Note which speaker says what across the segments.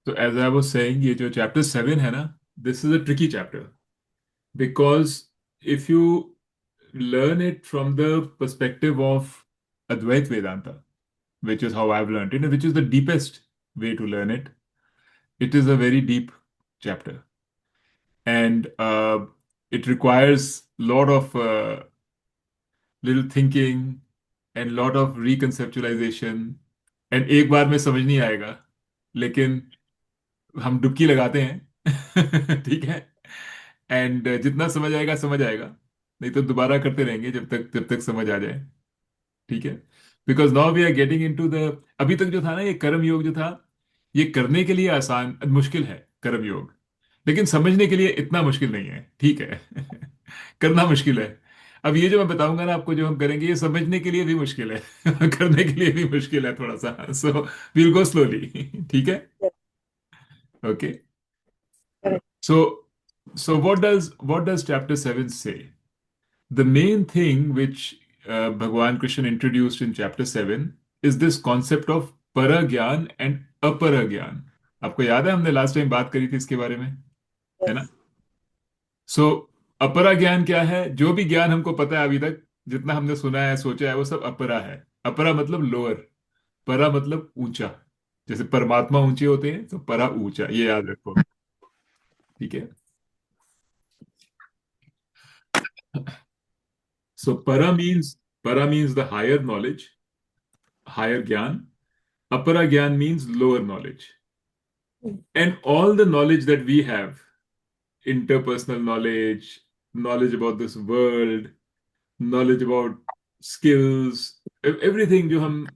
Speaker 1: तो as I was saying, ये जो चैप्टर 7 है ना, this is a tricky chapter because if you learn it from the perspective of Advait Vedanta, which is how I've learned it, and which is the deepest way to learn it. It is a very deep chapter, and it requires a lot of little thinking and lot of reconceptualization. And एक बार में समझ नहीं आएगा, लेकिन हम डुबकी लगाते हैं ठीक है। एंड जितना समझ आएगा समझ आएगा, नहीं तो दोबारा करते रहेंगे जब तक समझ आ जाए। ठीक है। Because now we are getting into the, अभी तक जो था ना, ये कर्म योग जो था, ये करने के लिए आसान मुश्किल है कर्म योग, लेकिन समझने के लिए इतना मुश्किल नहीं है। ठीक है करना मुश्किल है। अब ये जो मैं बताऊंगा ना आपको, जो हम करेंगे, ये समझने के लिए भी मुश्किल है करने के लिए भी मुश्किल है थोड़ा सा। सो वील गो स्लोली ठीक है।
Speaker 2: Yes,
Speaker 1: okay.
Speaker 2: correct.
Speaker 1: So so what does chapter 7 से? The main thing which Bhagwan Krishna introduced in chapter 7 is this concept of paragyan and aparagyan. आपको याद है हमने लास्ट टाइम बात करी थी इसके बारे में, है ना?
Speaker 2: Yes.
Speaker 1: सो अपरा ज्ञान क्या है? जो भी ज्ञान हमको पता है अभी तक, जितना हमने सुना है सोचा है, वो सब अपरा है। अपरा मतलब लोअर, परा मतलब ऊंचा। जैसे परमात्मा ऊंचे होते हैं, तो परा ऊंचा, ये याद रखो। ठीक है। सो para means the higher knowledge, higher ज्ञान. Apara Gyan means lower knowledge.
Speaker 2: Mm.
Speaker 1: And all the knowledge that we have, interpersonal knowledge, knowledge about this world, knowledge about skills, everything जो हम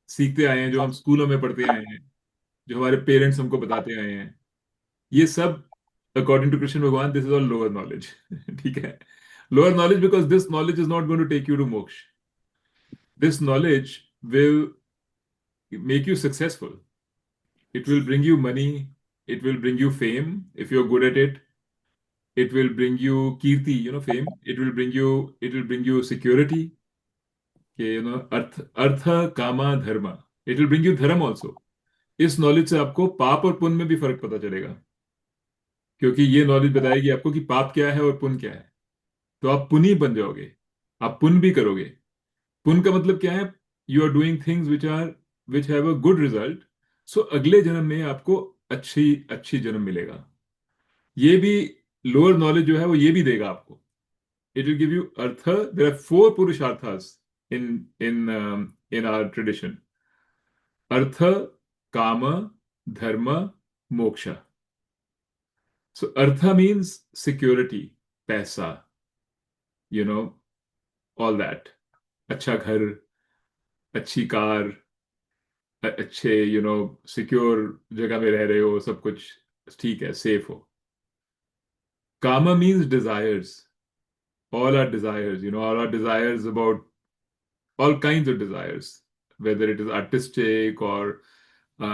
Speaker 1: सीखते आए हैं, जो हम स्कूलों में पढ़ते आए हैं, जो हमारे पेरेंट्स हमको बताते आए हैं, ये सब according to Krishna Bhagwan, this is all lower knowledge ठीक है। Lower knowledge because this knowledge is not going to take you to moksha. This knowledge will make you successful. It will bring you money. It will bring you fame if you're good at it. It will bring you kirti, fame. It will bring you security. कि, अर्थ कामा धर्मा. It will bring you धर्म also. इस knowledge से आपको पाप और पुण्य में भी फर्क पता चलेगा, क्योंकि ये नॉलेज बताएगी आपको कि पाप क्या है और पुण्य क्या है। तो आप पुण्य बन जाओगे, आप पुण्य भी करोगे। पुण्य का मतलब क्या है? You are doing things which have a good result. So अगले जन्म में आपको अच्छी अच्छी जन्म मिलेगा। ये भी लोअर नॉलेज जो है वो ये भी देगा आपको। It will give you artha. There are four purusharthas in in in our tradition: artha, kama, dharma, moksha. So artha means security, paisa, you know all that, अच्छा घर, अच्छी कार, अच्छे सिक्योर जगह में रह रहे हो, सब कुछ ठीक है, सेफ हो. काम means desires, all our desires about all kinds of desires, whether it is artistic or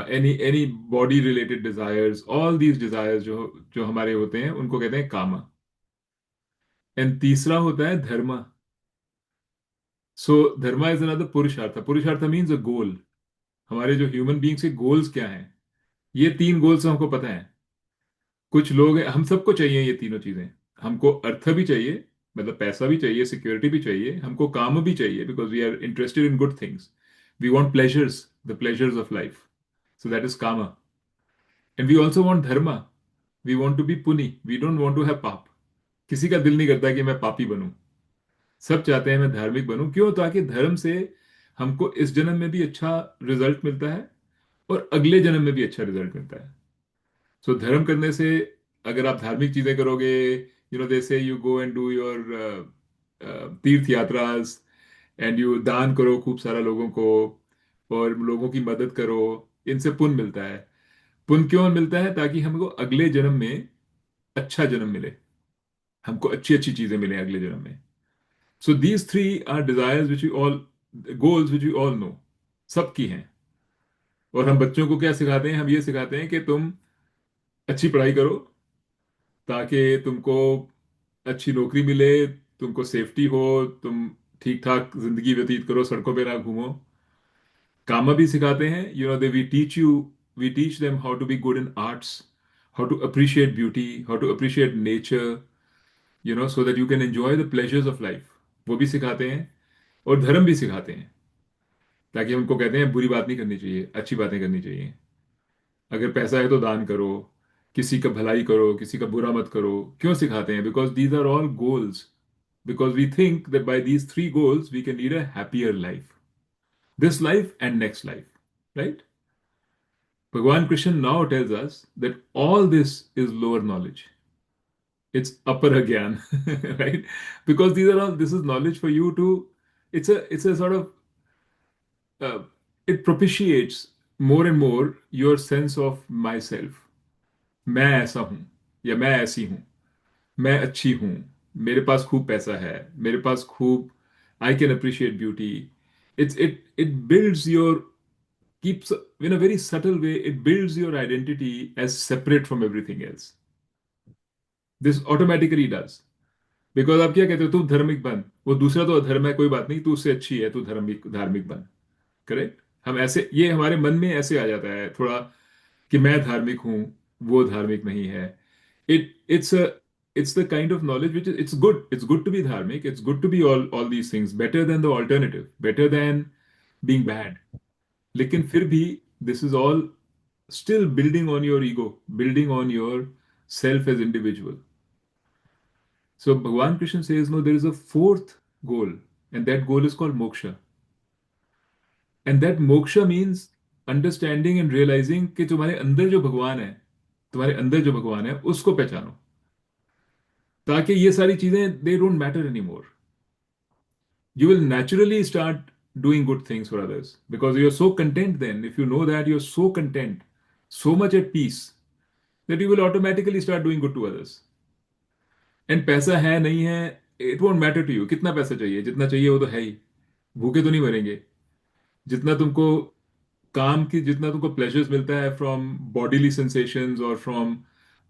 Speaker 1: any body related desires. All these desires जो जो हमारे होते हैं उनको कहते हैं कामा. एंड तीसरा होता है धर्म. सो धर्म इज अनदर पुरुषार्थ. पुरुषार्थ मीन्स अ गोल. हमारे जो ह्यूमन बींग्स के गोल्स क्या हैं, ये तीन गोल्स हमको पता है. कुछ लोग हैं, हम सबको चाहिए ये तीनों चीजें. हमको अर्थ भी चाहिए, मतलब पैसा भी चाहिए, सिक्योरिटी भी चाहिए. हमको काम भी चाहिए because we are interested in good things. We want pleasures, the pleasures of life. So that is kama. And we also want dharma. We want to be punya. We don't want to have paap. किसी का दिल नहीं करता कि मैं पापी बनूं. सब चाहते हैं मैं धार्मिक बनूं. क्यों? ताकि धर्म से हमको इस जन्म में भी अच्छा रिजल्ट मिलता है और अगले जन्म में भी अच्छा रिजल्ट मिलता है. सो धर्म करने से, अगर आप धार्मिक चीजें करोगे, दे से you go and do your तीर्थ यात्रास, एंड यू दान करो खूब सारा लोगों को, और लोगों की मदद करो, इनसे पुण्य मिलता है. पुण्य क्यों मिलता है? ताकि हमको अगले जन्म में अच्छा जन्म मिले, हमको अच्छी अच्छी चीजें मिले अगले जन्म में. So these three are desires which you all, goals which you all know, सबकी हैं. और हम बच्चों को क्या सिखाते हैं? हम ये सिखाते हैं कि तुम अच्छी पढ़ाई करो, ताकि तुमको अच्छी नौकरी मिले, तुमको सेफ्टी हो, तुम ठीक ठाक जिंदगी व्यतीत करो, सड़कों पे ना घूमो. कामा भी सिखाते हैं, they we teach you we teach them how to be good in arts, how to appreciate beauty, how to appreciate nature, so that you can enjoy the pleasures of life. वो भी सिखाते हैं और धर्म भी सिखाते हैं, ताकि हमको कहते हैं बुरी बात नहीं करनी चाहिए, अच्छी बातें करनी चाहिए। अगर पैसा है तो दान करो, किसी का भलाई करो, किसी का बुरा मत करो। क्यों सिखाते हैं? Because these are all goals, because we think that by these three goals we can lead a happier life, this life and next life, right? Bhagwan Krishna now tells us that all this is lower knowledge. It's upper gyan, right? Because this is knowledge for you to, it's a sort of, uh, it propitiates more and more your sense of myself. मैं ऐसा हूं, या मैं ऐसी हूं, मैं अच्छी हूं, मेरे पास खूब पैसा है, मेरे पास खूब, I can appreciate beauty. It builds your, keeps, in a very subtle way, it builds your identity as separate from everything else. This automatically does. Because आप क्या कहते हो? तू धार्मिक बन, वो दूसरा तो अधर्म है, कोई बात नहीं, तू उससे अच्छी है, तू धार्मिक धार्मिक बन। करेक्ट? हम ऐसे, ये हमारे मन में ऐसे आ जाता है थोड़ा, कि मैं धार्मिक हूं, वो धार्मिक नहीं है। It's it's the kind of knowledge which is, it's good to be dharmic, it's good to be all these things, better than the alternative, better than being bad. लेकिन फिर भी this is all still building on your ego, building on your self as individual. So Bhagwan Krishna says, no, there is a fourth goal, and that goal is called moksha. And that moksha means understanding and realizing कि तुम्हारे अंदर जो भगवान है, तुम्हारे अंदर जो भगवान है उसको पहचानो, ताकि ये सारी चीजें they don't matter anymore. You will naturally start doing good things for others because you're so content then. If you know that, you're so content, so much at peace, that you will automatically start doing good to others. And पैसा है नहीं है, it won't matter to you. कितना पैसा चाहिए? जितना चाहिए वो तो है ही, भूखे तो नहीं मरेंगे। जितना तुमको काम की, जितना तुमको प्लेजर्स मिलता है फ्रॉम बॉडीली सेंसेशंस और from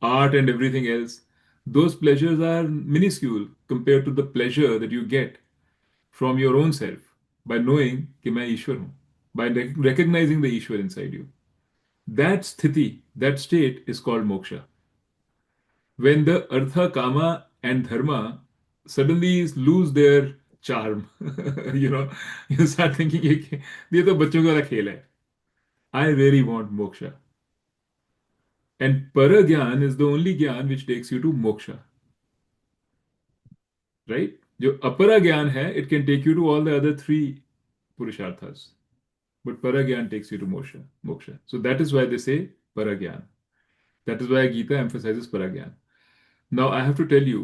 Speaker 1: art and everything else, those pleasures are minuscule compare to the pleasure that you get from your own self by knowing कि मैं ईश्वर हूं, by recognising the Ishwar inside you. That sthiti, that state is called moksha. When the artha, kama, and dharma suddenly lose their charm, you start thinking, ये तो बच्चों का खेल है. I really want moksha. And paragyan is the only gyan which takes you to moksha. Right? जो अपरा ज्ञान है, it can take you to all the other three purusharthas. But paragyan takes you to moksha. So that is why they say paragyan. That is why Gita emphasizes paragyan. Now I have to tell you,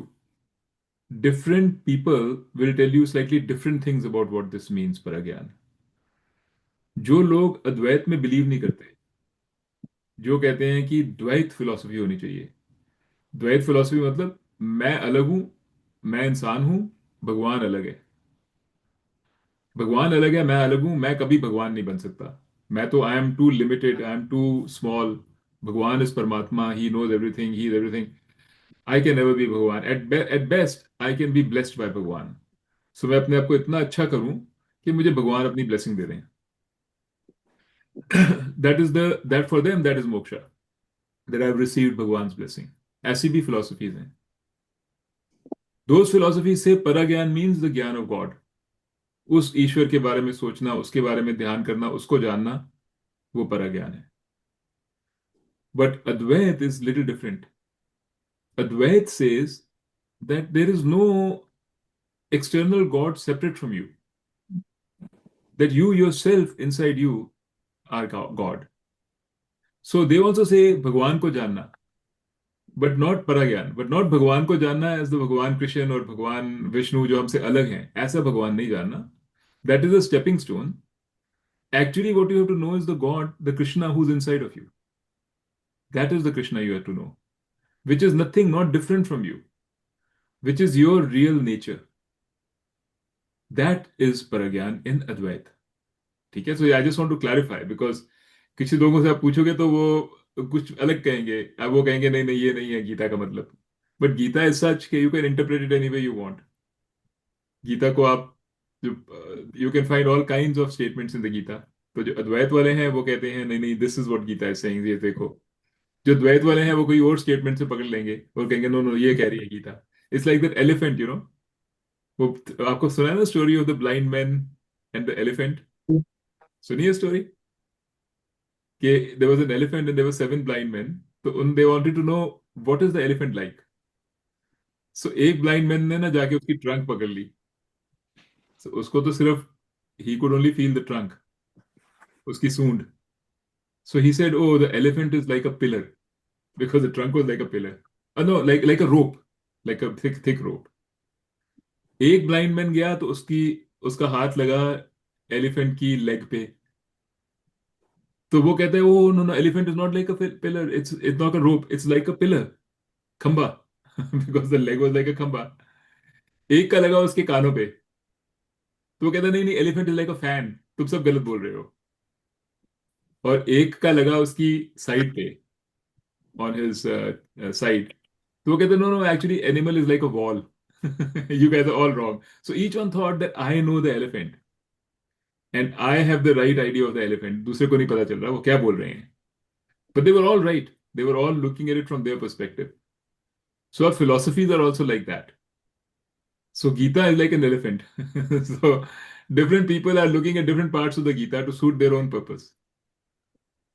Speaker 1: different people will tell you slightly different things about what this means, paragyan. जो लोग अद्वैत में believe नहीं करते, जो कहते हैं कि द्वैत फिलॉसफी होनी चाहिए। द्वैत फिलॉसफी मतलब मैं अलग हूं, मैं इंसान हूं, भगवान अलग है। भगवान अलग है, मैं अलग हूं, मैं कभी भगवान नहीं बन सकता। मैं तो I am too limited, I am too small. Bhagwan is Paramatma, he knows everything, he is everything. I can never be Bhagwan. At best I can be blessed by Bhagwan. So मैं अपने आप को इतना अच्छा करूं कि मुझे भगवान अपनी ब्लेसिंग दे दें। That for them that is moksha, that I have received Bhagwan's blessing. ऐसी भी फिलोसफीज हैं। दोज फिलोसफी से paragyan means the gyan of God. उस ईश्वर के बारे में सोचना, उसके बारे में ध्यान करना, उसको जानना, वो पराज्ञान है। But Advaita is little different. Advaita says that there is no external God separate from you, that you yourself inside you are God. So they also say भगवान को जानना, but not paragyaan, but not भगवान को जानना as the भगवान कृष्ण और भगवान विष्णु जो हमसे अलग हैं, ऐसा भगवान नहीं जानना. That is a stepping stone. Actually, what you have to know is the God, the Krishna who's inside of you. That is the Krishna you have to know, which is nothing, not different from you, which is your real nature. That is paragyan in Advait. ठीक है? So I just want to clarify because किसी लोगों से आप पूछोगे तो वो कुछ अलग कहेंगे, अब वो कहेंगे नहीं नहीं ये नहीं है गीता का मतलब। बट गीता इज सच कि you can interpret it any way you want. Gita को आप, you can find all kinds of statements in the Gita, तो जो अद्वैत वाले हैं वो कहते हैं नहीं नहीं, this is what Gita is saying, ये देखो। जो द्वैत वाले हैं वो कोई और स्टेटमेंट से पकड़ लेंगे और कहेंगे नो नो, ये कह रही है गीता। It's like that elephant, you know. वो आपको सुना है ना, story of the blind man and the elephant? सुनिए स्टोरी कि there was an elephant and there were seven blind man. तो उन they wanted to know what is the elephant like. So एक ब्लाइंड मैन ने ना जाके उसकी trunk पकड़ ली। So, उसको तो सिर्फ ही could only feel the trunk, उसकी सूंड। So he said oh the elephant is like a pillar, because the trunk was like a pillar. No, like like a rope, like a thick thick rope. एक blind man गया तो उसकी उसका हाथ लगा elephant की लेग पे। तो वो कहते हैं oh no no, elephant is not like a pillar, it's not a rope, it's like a pillar, khamba. Because the leg was like a khamba. एक का लगा उसके कानों पे। तो वो कहता है नहीं नहीं, elephant is like a fan, तुम सब गलत बोल रहे हो। और एक का लगा उसकी साइड पे, ऑन हिज साइड। तो वो कहते हैं no no, actually animal is like a wall. You guys are all wrong. So each one thought that I know the elephant and I have the right idea of the elephant. दूसरे को नहीं पता चल रहा वो क्या बोल रहे हैं। But they were all right, they were all looking at it from their perspective. So our philosophies are also like that. So Gita is like an elephant. So different people are looking at different parts of the Gita to suit their own purpose.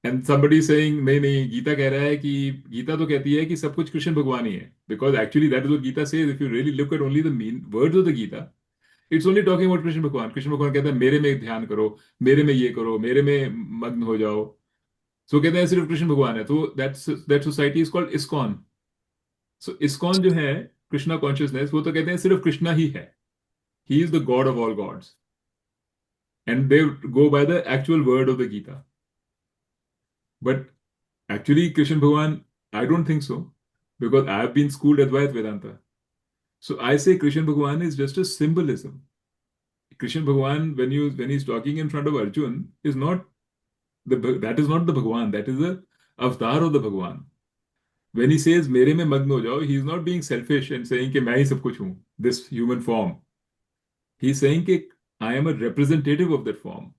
Speaker 1: And somebody is saying नहीं नहीं, गीता कह रहा है कि गीता तो कहती है कि सब कुछ कृष्ण भगवान ही है, because actually that is what Gita says. If you really look at only the mean words of the Gita, it's only talking about Krishna भगवान। कृष्ण भगवान कहता है मेरे में ध्यान करो, मेरे में ये करो, मेरे में मग्न हो जाओ। सो कहते हैं सिर्फ कृष्ण भगवान है। तो that society is called ISKCON. So ISKCON जो है, कृष्णा कॉन्शियसनेस, वो तो कहते हैं सिर्फ कृष्णा ही है। He is the God of all gods, and they go by the actual word of the Gita. But actually Krishna Bhagwan, I don't think so, because I have been schooled Advaita Vedanta. So I say Krishna Bhagwan is just a symbolism. Krishna Bhagwan, when he's talking in front of Arjun, is not that is not the Bhagwan, that is the avatar of the Bhagwan. When he says मेरे में मग्न हो जाओ, he is not being selfish and saying कि मैं ही सब कुछ हूँ, this human form. He is saying कि I am a representative of that form.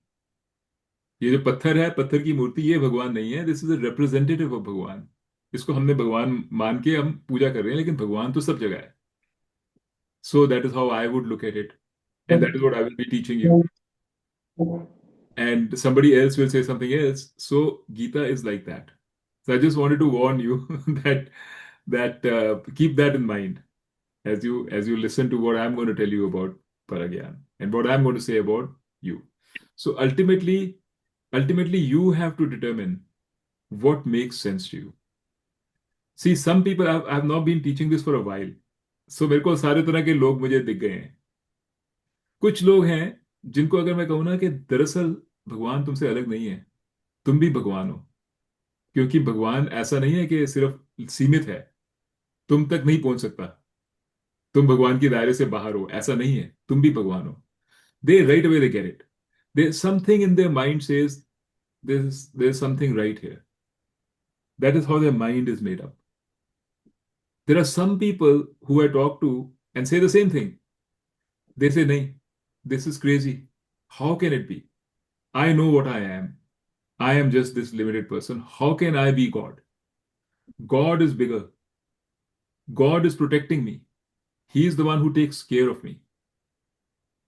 Speaker 1: ये जो पत्थर है, पत्थर की मूर्ति, ये भगवान नहीं है, this is a representative of भगवान। इसको हमने भगवान मान के हम पूजा कर रहे हैं, लेकिन भगवान तो सब जगह है। सो that is how I would look at it, and that is what I will be teaching you. And somebody else will say something else. So Gita is like that. So I just wanted to warn you that keep that in mind as you listen to what I'm going to tell you about Paragyan and what I'm going to say about you. So ultimately you have to determine what makes sense to you. See, some people I've not been teaching this for a while. So मेरे को सारे तरह के लोग मुझे दिख गए हैं। कुछ लोग हैं जिनको अगर मैं कहूँ ना कि दरअसल भगवान तुमसे अलग नहीं है, तुम भी भगवान हो। क्योंकि भगवान ऐसा नहीं है कि सिर्फ सीमित है, तुम तक नहीं पहुंच सकता, तुम भगवान के दायरे से बाहर हो, ऐसा नहीं है, तुम भी भगवान हो। They right away they get it. They something in their mind says there's something right here. That is how their mind is made up. There are some people who I talk to and say the same thing. They say nahi, this is crazy, how can it be? I know what I am. I am just this limited person. How can I be God? God is bigger. God is protecting me. He is the one who takes care of me.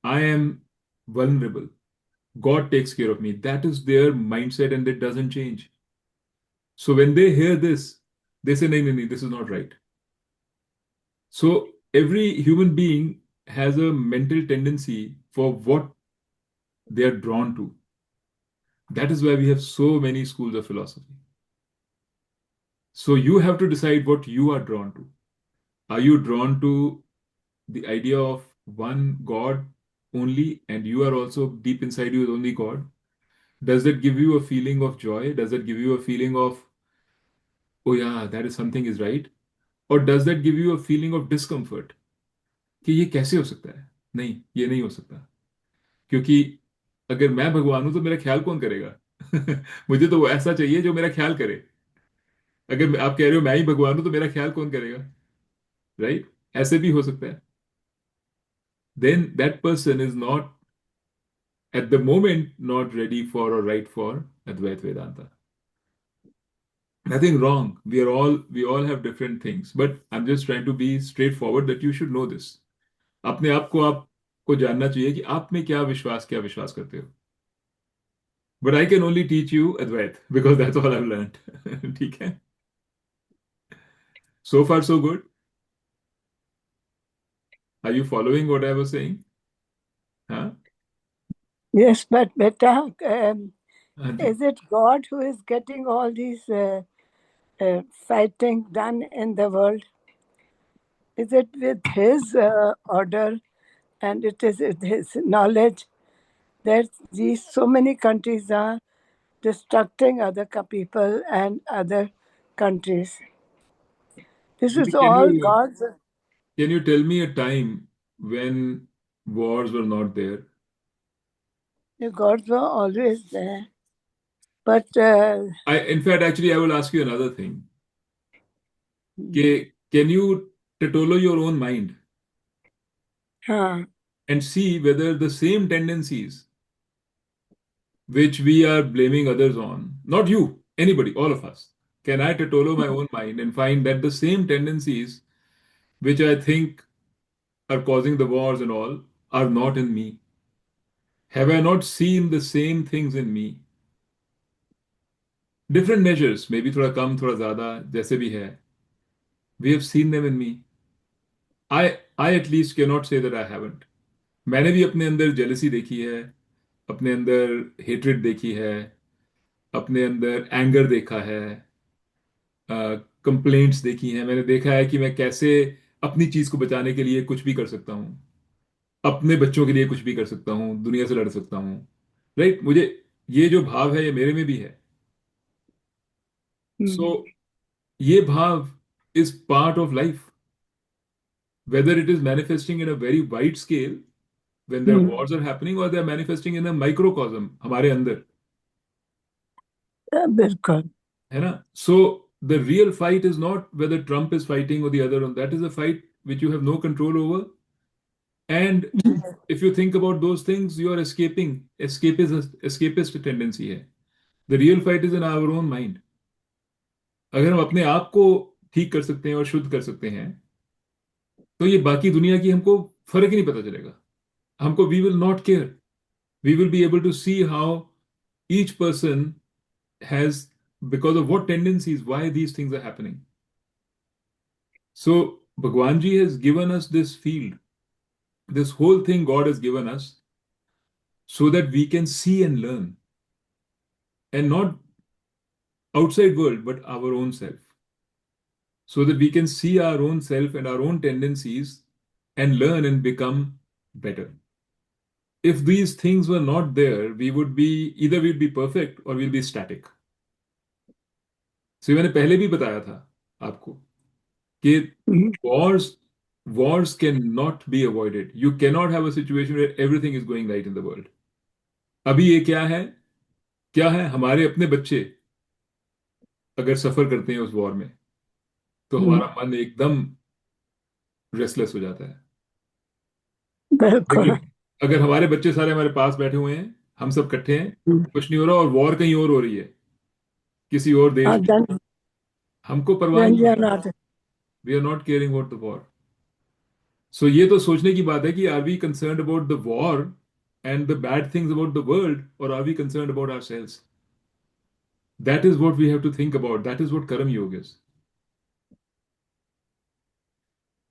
Speaker 1: I am vulnerable. God takes care of me. That is their mindset, and it doesn't change. So when they hear this, they say, no, no, no, this is not right. So every human being has a mental tendency for what they are drawn to. That is why we have so many schools of philosophy. So you have to decide what you are drawn to. Are you drawn to the idea of one God only, and you are also deep inside you is only God? Does that give you a feeling of joy? Does that give you a feeling of, oh yeah, that is something is right? Or does that give you a feeling of discomfort? कि ये कैसे हो सकता है? नहीं, ये नहीं हो सकता। क्योंकि अगर मैं भगवान हूं तो मेरा ख्याल कौन करेगा? मुझे तो वो ऐसा चाहिए जो मेरा ख्याल करे। अगर आप कह रहे हो मैं ही भगवान हूं तो मेरा ख्याल कौन करेगा? राइट? ऐसे भी हो सकता है। Then that person is not at the moment not ready for or right for Advaita Vedanta. Nothing wrong. We all have different things, but I'm just trying to be straightforward that you should know this. अपने आप को आपको जानना चाहिए कि आप में क्या विश्वास करते हो. But I can only teach you Advait because that's all I've learned. ठीक है? So far so good. Are you following what I was saying? Huh?
Speaker 2: Yes, but beta,
Speaker 1: हाँ जी.
Speaker 2: is it God who is getting all these fighting done in the world? Is it with His order and it is with His knowledge that these so many countries are destructing other people and other countries? This is
Speaker 1: Didi, Can
Speaker 2: all
Speaker 1: you
Speaker 2: God's.
Speaker 1: can you tell me a time when wars were not there?
Speaker 2: The gods were always there, but
Speaker 1: In fact, actually, I will ask you another thing. Can you tatolo your own mind
Speaker 2: huh,
Speaker 1: and see whether the same tendencies which we are blaming others on, not you, anybody, all of us, can I tatolo my own mind and find that the same tendencies which I think are causing the wars and all are not in me? Have I not seen the same things in me? Different measures, maybe थोड़ा कम, थोड़ा ज़्यादा, जैसे भी है. We have seen them in me. I at least cannot say that I haven't. मैंने भी अपने अंदर jealousy देखी है, अपने अंदर hatred देखी है, अपने अंदर anger देखा है, कंप्लेंट्स देखी हैं. मैंने देखा है कि मैं कैसे अपनी चीज को बचाने के लिए कुछ भी कर सकता हूँ, अपने बच्चों के लिए कुछ भी कर सकता हूँ, दुनिया से लड़ सकता हूँ. राइट? मुझे ये जो भाव है ये मेरे में भी है. सो ये भाव is part of life, whether it is manifesting in a very wide scale when the wars are happening or they are manifesting in a microcosm हमारे अंदर,
Speaker 2: बिल्कुल.
Speaker 1: है ना? So the real fight is not whether Trump is fighting or the other one. That is a fight which you have no control over. And if you think about those things, you are escapist tendency है. The real fight is in our own mind. अगर हम अपने आप को ठीक कर सकते हैं और शुद्ध कर सकते हैं, तो ये बाकी दुनिया की हमको फर्क ही नहीं पता चलेगा. हमको we will not care. We will be able to see how each person has, because of what tendencies, why these things are happening. So Bhagwan Ji has given us this field, this whole thing God has given us, so that we can see and learn, and not outside world, but our own self, so that we can see our own self and our own tendencies and learn and become better. If these things were not there, we would be either we'd be perfect or we'll be static. So मैंने पहले भी बताया था आपको कि wars wars cannot be avoided. You cannot have a situation where everything is going right in the world. अभी ये क्या है हमारे अपने बच्चे अगर सफर करते हैं उस वॉर में, तो हमारा मन एकदम रेस्टलेस हो जाता है.
Speaker 2: बिल्कुल.
Speaker 1: लेकिन अगर हमारे बच्चे सारे हमारे पास बैठे हुए हैं, हम सब इकट्ठे हैं, कुछ नहीं हो रहा और वॉर कहीं और हो रही है किसी और देश में,
Speaker 2: then
Speaker 1: हमको परवाह
Speaker 2: then
Speaker 1: नहीं
Speaker 2: you are
Speaker 1: है.
Speaker 2: not.
Speaker 1: We are not caring about the war. So ये तो सोचने की बात है कि are we concerned about the war and the bad things about the world, और are we concerned about ourselves? That is what we have to think about. That is what karma yoga is.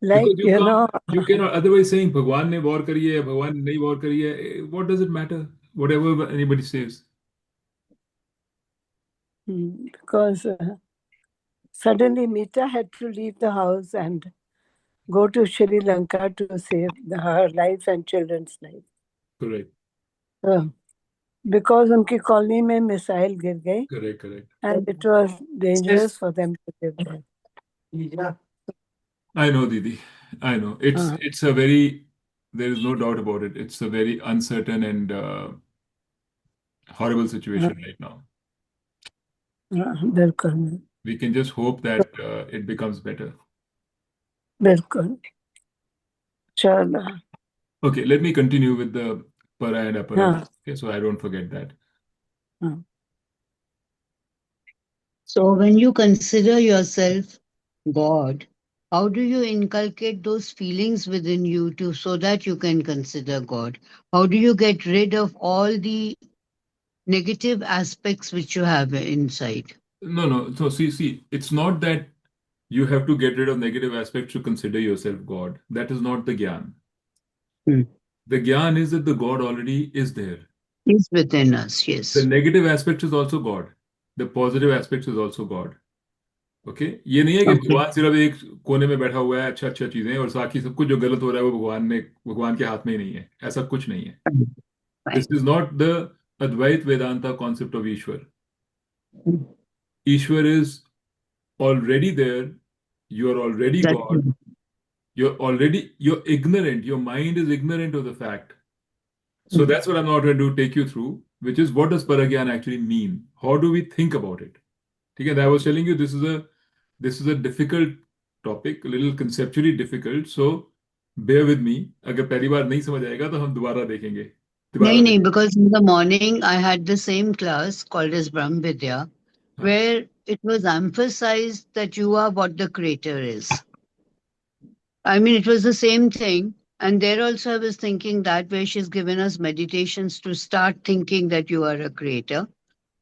Speaker 2: Like,
Speaker 1: Because you cannot otherwise saying भगवान ने war करी है, भगवान ने नहीं war करी है. What does it matter? Whatever anybody says.
Speaker 2: because suddenly Mita had to leave the house and go to Sri Lanka to save her life and children's life.
Speaker 1: Correct.
Speaker 2: Because उनकी colony में missile गिर गई
Speaker 1: Correct.
Speaker 2: and it was dangerous for them to live there.
Speaker 1: I know, Didi. I know. It's a very, there is no doubt about it. It's a very uncertain and horrible situation right now.
Speaker 2: बिल्कुल
Speaker 1: We can just hope that it becomes better.
Speaker 2: बिल्कुल. चलो.
Speaker 1: Okay, let me continue with the para and apara.
Speaker 2: हाँ,
Speaker 1: Okay, so I don't forget that.
Speaker 2: हाँ.
Speaker 3: So when you consider yourself God, how do you inculcate those feelings within you to so that you can consider God? How do you get rid of all the negative aspects which you have inside?
Speaker 1: No, no. So see, it's not that you have to get rid of negative aspects to consider yourself God. That is not the gyan.
Speaker 3: Hmm.
Speaker 1: The gyan is that the God already is there.
Speaker 3: It's within us,
Speaker 1: The
Speaker 3: yes.
Speaker 1: negative aspect is also God. The positive aspect is also God. Okay ये नहीं है कि
Speaker 3: Okay.
Speaker 1: भगवान सिर्फ एक कोने में बैठा हुआ है अच्छा अच्छा चीजें और बाकी सब कुछ जो गलत हो रहा है वो भगवान के हाथ में ही नहीं है ऐसा कुछ नहीं है this
Speaker 3: Fine.
Speaker 1: Is not the Advaita Vedanta concept of Ishwar
Speaker 3: Hmm.
Speaker 1: Ishwar is already there you are already
Speaker 3: That's
Speaker 1: God you're ignorant, your mind is ignorant of the fact. So that's what I'm now trying to take you through, which is what does paragyan actually mean? How do we think about it? ठीक है, I was telling you this is a difficult topic, a little conceptually difficult. So bear with me. अगर पहली बार नहीं समझ आएगा तो हम दोबारा देखेंगे, दोबारा
Speaker 3: No, no,
Speaker 1: देखेंगे.
Speaker 3: because in the morning I had the same class called as Brahm Vidya,
Speaker 1: हाँ.
Speaker 3: where it was emphasized that you are what the creator is. I mean, it was the same thing. And there also I was thinking that where she's given us meditations to start thinking that you are a creator.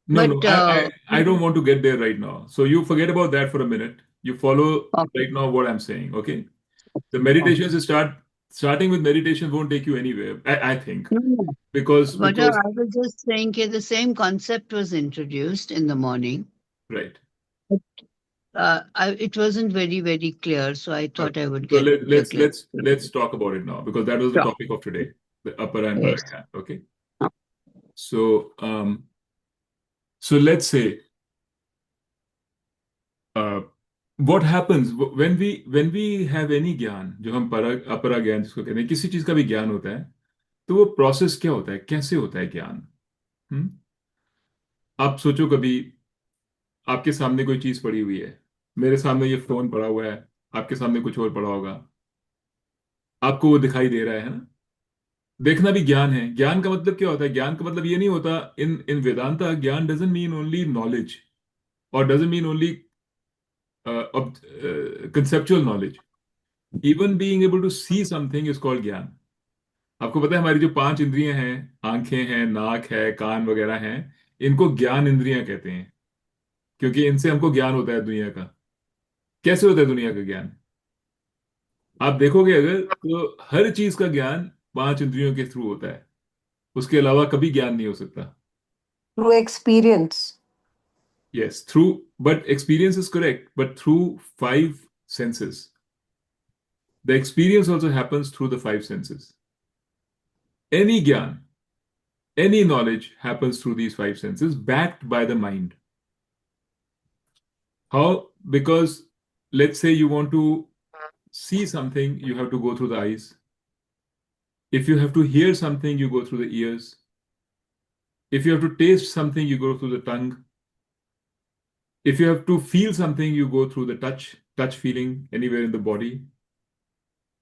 Speaker 1: No,
Speaker 3: But
Speaker 1: no, I don't want to get there right now. So you forget about that for a minute. You follow
Speaker 3: okay,
Speaker 1: right now what I'm saying, okay? The
Speaker 3: okay.
Speaker 1: meditations starting with meditation won't take you anywhere, I think,
Speaker 3: No, no.
Speaker 1: because
Speaker 3: But
Speaker 1: because
Speaker 3: I was just saying that the same concept was introduced in the morning.
Speaker 1: right.
Speaker 3: It wasn't very, very clear, so I
Speaker 1: Okay.
Speaker 3: thought I would
Speaker 1: So
Speaker 3: get the
Speaker 1: let's talk about it now because that was the
Speaker 3: Sure.
Speaker 1: topic of today, the upper and
Speaker 3: Yes.
Speaker 1: paragyan. Okay. So so let's say uh, what happens when we have any ज्ञान जो हम अपरा ज्ञान जिसको कहते हैं किसी चीज का भी ज्ञान होता है तो वो प्रोसेस क्या होता है कैसे होता है ज्ञान हम्म आप सोचो कभी आपके सामने कोई चीज पड़ी हुई है मेरे सामने ये फोन पड़ा हुआ है आपके सामने कुछ और पड़ा होगा आपको वो दिखाई दे रहा है ना देखना भी ज्ञान है ज्ञान का मतलब क्या होता है ज्ञान का मतलब ये नहीं होता इन इन वेदांता ज्ञान डजंट मीन ओनली नॉलेज और doesn't mean only conceptual knowledge. Even being able to see something is called ज्ञान. आपको पता है हमारी जो पांच इंद्रियां हैं आंखें हैं नाक है कान वगैरह हैं इनको ज्ञान इंद्रियां कहते हैं क्योंकि इनसे हमको ज्ञान होता है दुनिया का कैसे होता है दुनिया का ज्ञान आप देखोगे अगर तो हर चीज का ज्ञान पांच इंद्रियों के थ्रू होता है उसके अलावा कभी ज्ञान नहीं हो सकता
Speaker 4: through experience.
Speaker 1: Yes through but experience is correct but through five senses. The experience also happens through the five senses. Any gyan, any knowledge happens through these five senses, backed by the mind. How? Because let's say you want to see something, you have to go through the eyes. If you have to hear something, you go through the ears. If you have to taste something, you go through the tongue. If you have to feel something, you go through the touch feeling anywhere in the body.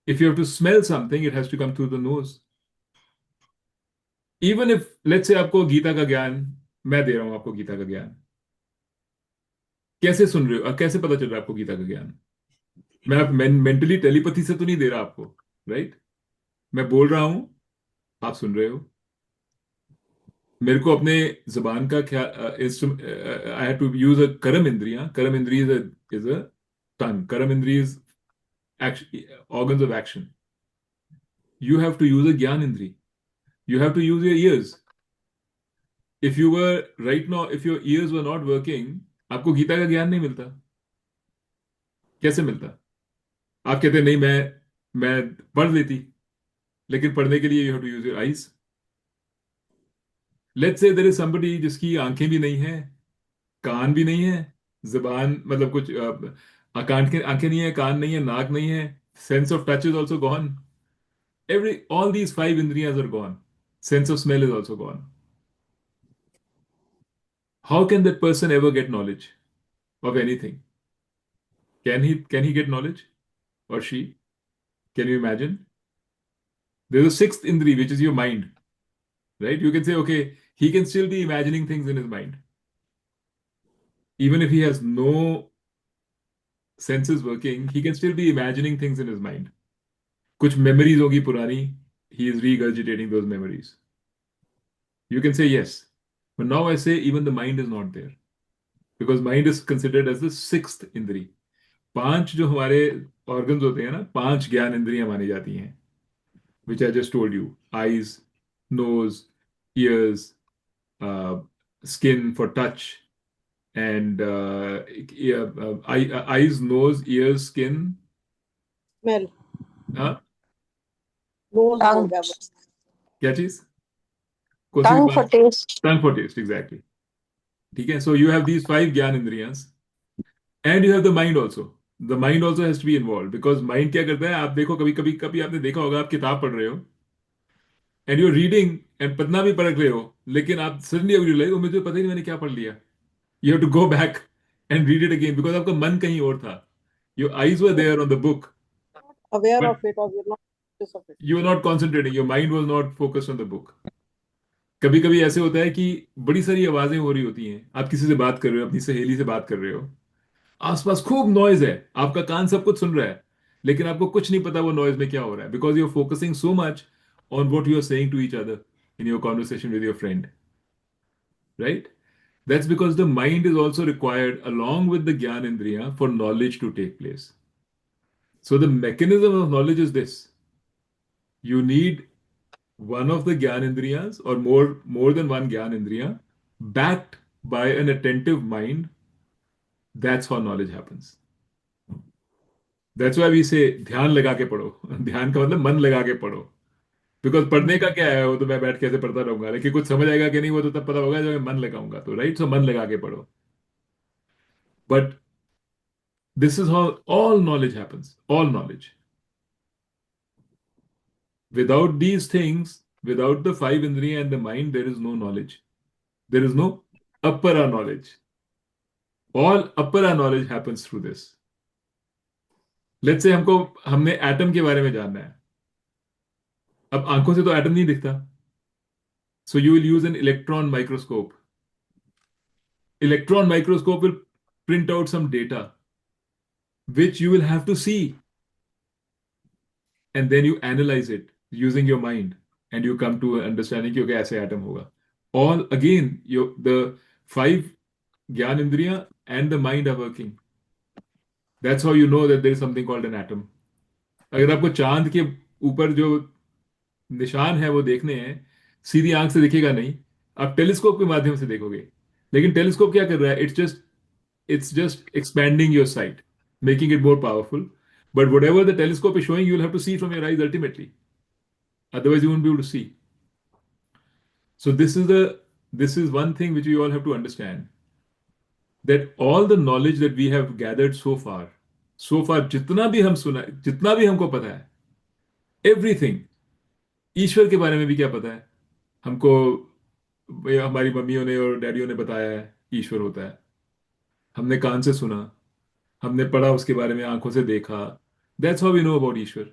Speaker 1: If you have to smell something, it has to come through the nose. Even if, let's say, आपको गीता का ज्ञान मैं दे रहा हूं आपको गीता का ज्ञान कैसे सुन रहे हो कैसे पता चल रहा है आपको गीता का ज्ञान मैं मेंटली टेलीपैथी से तो नहीं दे रहा आपको राइट मैं बोल रहा हूं आप सुन रहे हो मेरे को अपने जबान का ख्याल I have to use a karma indriya is a tongue karma indriya is organs of action you have to use a ज्ञान इंद्री you have to use your ears if you were right now if your ears were not working आपको गीता का ज्ञान नहीं मिलता कैसे मिलता आप कहते नहीं मैं पढ़ लेती लेकिन पढ़ने के लिए you have to use your eyes let's say there is somebody जिसकी आंखें भी नहीं है कान भी नहीं है जबान मतलब कुछ आंखें नहीं है कान नहीं है नाक नहीं है sense of touch is also gone every all these five indriyas are gone sense of smell is also gone how can that person ever get knowledge of anything can he get knowledge or she can you imagine there's a sixth indri which is your mind right? You can say, okay, he can still be imagining things in his mind. Even if he has no senses working, he can still be imagining things in his mind. कुछ memories होगी पुरानी, he is regurgitating those memories. You can say yes. But now I say even the mind is not there. Because mind is considered as the sixth indri. 5 जो हमारे organs होते हैं ना, 5 ज्ञान इंद्रियां मानी जाती हैं, which I just told you. Eyes, nose, ears, uh, skin for touch, and eyes, nose, ears, skin.
Speaker 5: Smell,
Speaker 1: हाँ,
Speaker 5: नोज हो
Speaker 4: Tongue,
Speaker 5: गया वो।
Speaker 1: क्या चीज? कौन सी
Speaker 4: tongue for
Speaker 1: बात?
Speaker 4: taste.
Speaker 1: Tongue for taste, exactly. ठीक है, so you have these 5 ज्ञान इंद्रियां, and you have the mind also. The mind also has to be involved, because mind क्या करता है, आप देखो, कभी कभी कभी आपने देखा होगा, आप किताब पढ़ रहे हो and you're reading and पन्ना भी पढ़ रहे हो, लेकिन आप suddenly you realize, मुझे तो पता ही नहीं मैंने क्या पढ़ लिया. You have to go back and read it again because आपका मन कहीं और था. Your eyes were there on the book,
Speaker 5: aware
Speaker 1: but
Speaker 5: of it और you not conscious of it.
Speaker 1: you were not concentrating. Your mind was not focused on the book. कभी कभी ऐसे होता है कि बड़ी सारी आवाजें हो रही होती हैं, आप किसी से बात कर रहे हो, अपनी सहेली से बात कर रहे हो, आसपास खूब नॉइज है, आपका कान सब कुछ सुन रहा है, लेकिन आपको कुछ नहीं पता वो नॉइज में क्या हो रहा है, because you are focusing so much on what you are saying to each other in your conversation with your friend, right? That's because the mind is also required along with the Gyan Indriya for knowledge to take place. So the mechanism of knowledge is this. You need one of the Gyan Indriyas or more than one Gyan Indriya backed by an attentive mind. That's how knowledge happens. That's why we say ध्यान लगा के पढ़ो. ध्यान का मतलब मन लगा के पढ़ो. बिकॉज पढ़ने का क्या है, वो तो मैं बैठ के ऐसे पढ़ता रहूंगा, लेकिन कुछ समझ आएगा कि नहीं वो तो तब पता होगा जब मैं मन लगाऊंगा, तो राइट, सो मन लगा के पढ़ो. But this is how all knowledge happens, all knowledge. Without these things, without the 5 indriya and the mind, there is no knowledge. There is no appara knowledge. All appara knowledge happens through this. Let's say हमने atom के बारे में जानना है. अब आंखों से तो एटम नहीं दिखता. So you will use an electron microscope. Electron microscope will print out some data which you will have to see, and then you analyze it using your mind, and you come to an understanding कि okay, ऐसे atom होगा. All again, the 5 ज्ञान इंद्रियां and the mind are working. That's how you know that there is something called an atom. अगर आपको चांद के ऊपर जो निशान है वो देखने हैं, सीधी आंख से दिखेगा नहीं, आप टेलीस्कोप के माध्यम से देखोगे. लेकिन टेलीस्कोप क्या कर रहा है? It's just expanding your sight, making it more powerful. But whatever the telescope is showing, you'll have to see from your eyes ultimately. Otherwise, you won't be able to see. So this is one thing which we all have to understand, that all the knowledge that we have gathered so far, जितना भी हम सुना, जितना भी हमको पता है, everything, ईश्वर के बारे में भी क्या पता है हमको? ये हमारी मम्मियों ने और डैडियों ने बताया है ईश्वर होता है. हमने कान से सुना, हमने पढ़ा उसके बारे में, आंखों से देखा. That's how we know about Ishwar.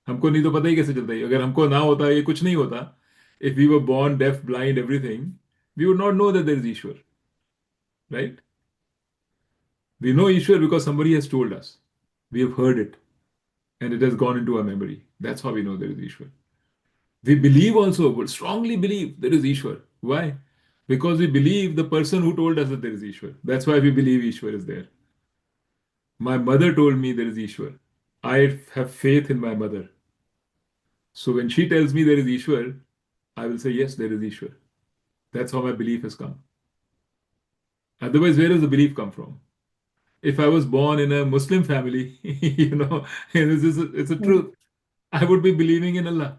Speaker 1: हमको नहीं तो पता ही कैसे चलता है. अगर हमको ना होता, ये कुछ नहीं होता, if we were born deaf, blind, everything, we would not know that there is Ishwar, right? We know Ishwar because somebody has told us. We have heard it and it has gone into our memory. That's how we know there is Ishwar. We believe also, but strongly believe there is Ishwar. Why? Because we believe the person who told us that there is Ishwar. That's why we believe Ishwar is there. My mother told me there is Ishwar. I have faith in my mother. So when she tells me there is Ishwar, I will say, yes, there is Ishwar. That's how my belief has come. Otherwise, where does the belief come from? If I was born in a Muslim family, it's a truth. I would be believing in Allah